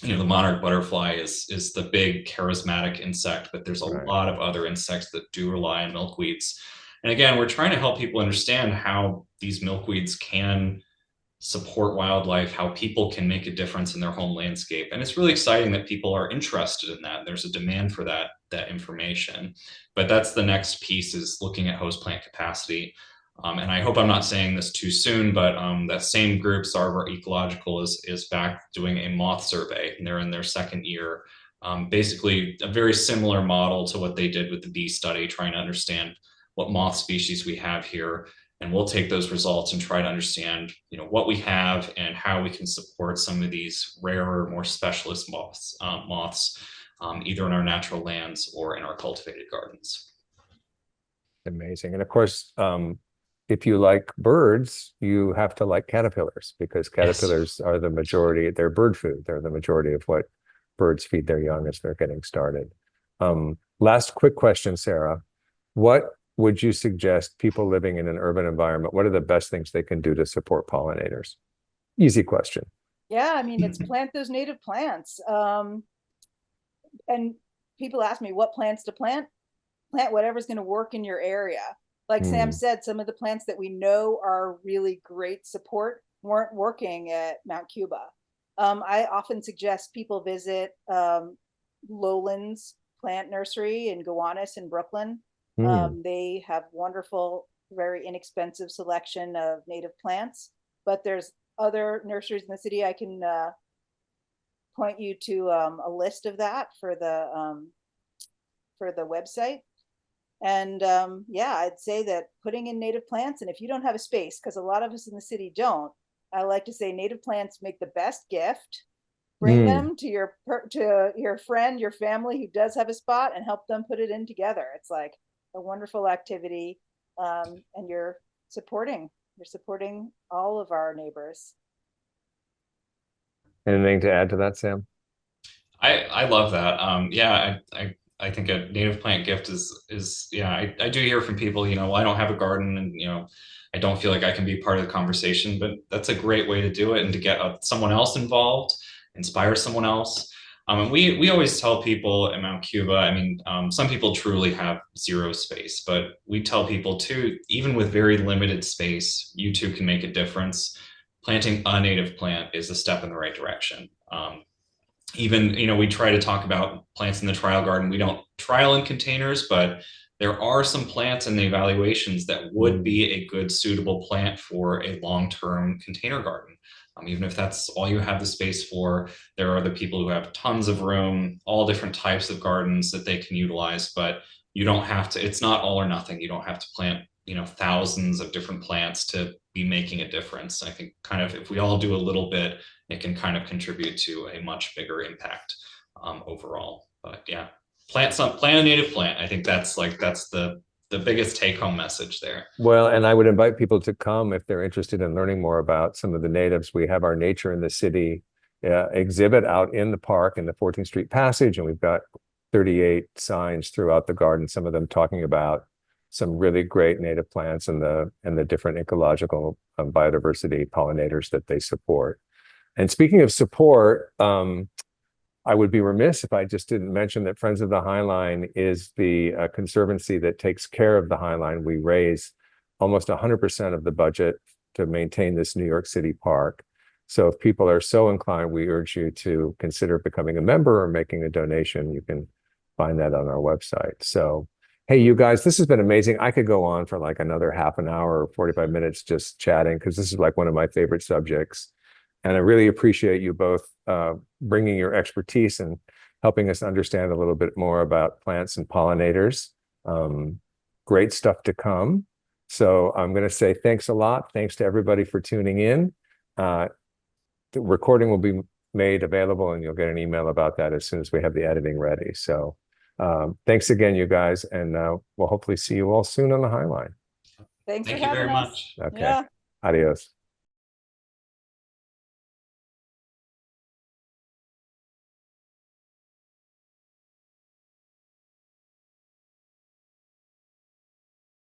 [SPEAKER 3] monarch butterfly is the big charismatic insect, but there's a lot of other insects that do rely on milkweeds. And again, we're trying to help people understand how these milkweeds can support wildlife, how people can make a difference in their home landscape. And it's really exciting that people are interested in that. There's a demand for that information. But that's the next piece, is looking at host plant capacity. And I hope I'm not saying this too soon, but that same group, Urban Ecological, is back doing a moth survey, and they're in their second year. Basically a very similar model to what they did with the bee study, trying to understand what moth species we have here. And we'll take those results and try to understand, what we have and how we can support some of these rarer, more specialist moths, either in our natural lands or in our cultivated gardens.
[SPEAKER 1] Amazing. And of course, if you like birds, you have to like caterpillars, because caterpillars are the majority, they're bird food. They're the majority of what birds feed their young as they're getting started. Last quick question, Sarah. What would you suggest people living in an urban environment, what are the best things they can do to support pollinators? Easy question.
[SPEAKER 2] Yeah, I mean, it's plant those native plants. And people ask me what plants to plant. Plant whatever's going to work in your area. Like Sam said, some of the plants that we know are really great support weren't working at Mount Cuba. I often suggest people visit Lowlands Plant Nursery in Gowanus in Brooklyn. They have wonderful, very inexpensive selection of native plants, but there's other nurseries in the city. I can point you to a list of that for the website. And yeah, I'd say that putting in native plants, and if you don't have a space, because a lot of us in the city don't, I like to say native plants make the best gift. Bring them to your friend, your family who does have a spot, and help them put it in together. It's like a wonderful activity, and you're supporting all of our neighbors.
[SPEAKER 1] Anything to add to that, Sam?
[SPEAKER 3] I love that. Yeah, I think a native plant gift is yeah, I do hear from people, well, I don't have a garden, and I don't feel like I can be part of the conversation, but that's a great way to do it, and to get someone else involved, inspire someone else. And we always tell people at Mount Cuba, I mean, some people truly have zero space, but we tell people too, even with very limited space, you too can make a difference. Planting a native plant is a step in the right direction. Even, we try to talk about plants in the trial garden. We don't trial in containers, but there are some plants in the evaluations that would be a good suitable plant for a long-term container garden. Even if that's all you have the space for, there are other people who have tons of room, all different types of gardens that they can utilize, but you don't have to, it's not all or nothing. You don't have to plant, thousands of different plants to be making a difference. I think kind of if we all do a little bit, it can kind of contribute to a much bigger impact overall. But yeah, plant a native plant. I think that's the biggest take-home message there.
[SPEAKER 1] Well, and I would invite people to come if they're interested in learning more about some of the natives. We have our Nature in the City exhibit out in the park in the 14th Street Passage, and we've got 38 signs throughout the garden, some of them talking about some really great native plants and the different ecological biodiversity pollinators that they support. And speaking of support, I would be remiss if I just didn't mention that Friends of the Highline is the conservancy that takes care of the Highline. We raise almost 100% of the budget to maintain this New York City park. So if people are so inclined, we urge you to consider becoming a member or making a donation. You can find that on our website. So, hey, you guys, this has been amazing. I could go on for like another half an hour or 45 minutes just chatting, because this is like one of my favorite subjects. And I really appreciate you both bringing your expertise and helping us understand a little bit more about plants and pollinators. Great stuff to come. So I'm going to say thanks a lot. Thanks to everybody for tuning in. The recording will be made available, and you'll get an email about that as soon as we have the editing ready. So thanks again, you guys, and we'll hopefully see you all soon on the Highline.
[SPEAKER 2] Thanks
[SPEAKER 3] Thank
[SPEAKER 2] for
[SPEAKER 3] you
[SPEAKER 2] having
[SPEAKER 3] very
[SPEAKER 2] us.
[SPEAKER 3] much.
[SPEAKER 1] Okay.
[SPEAKER 2] Yeah.
[SPEAKER 1] Adios.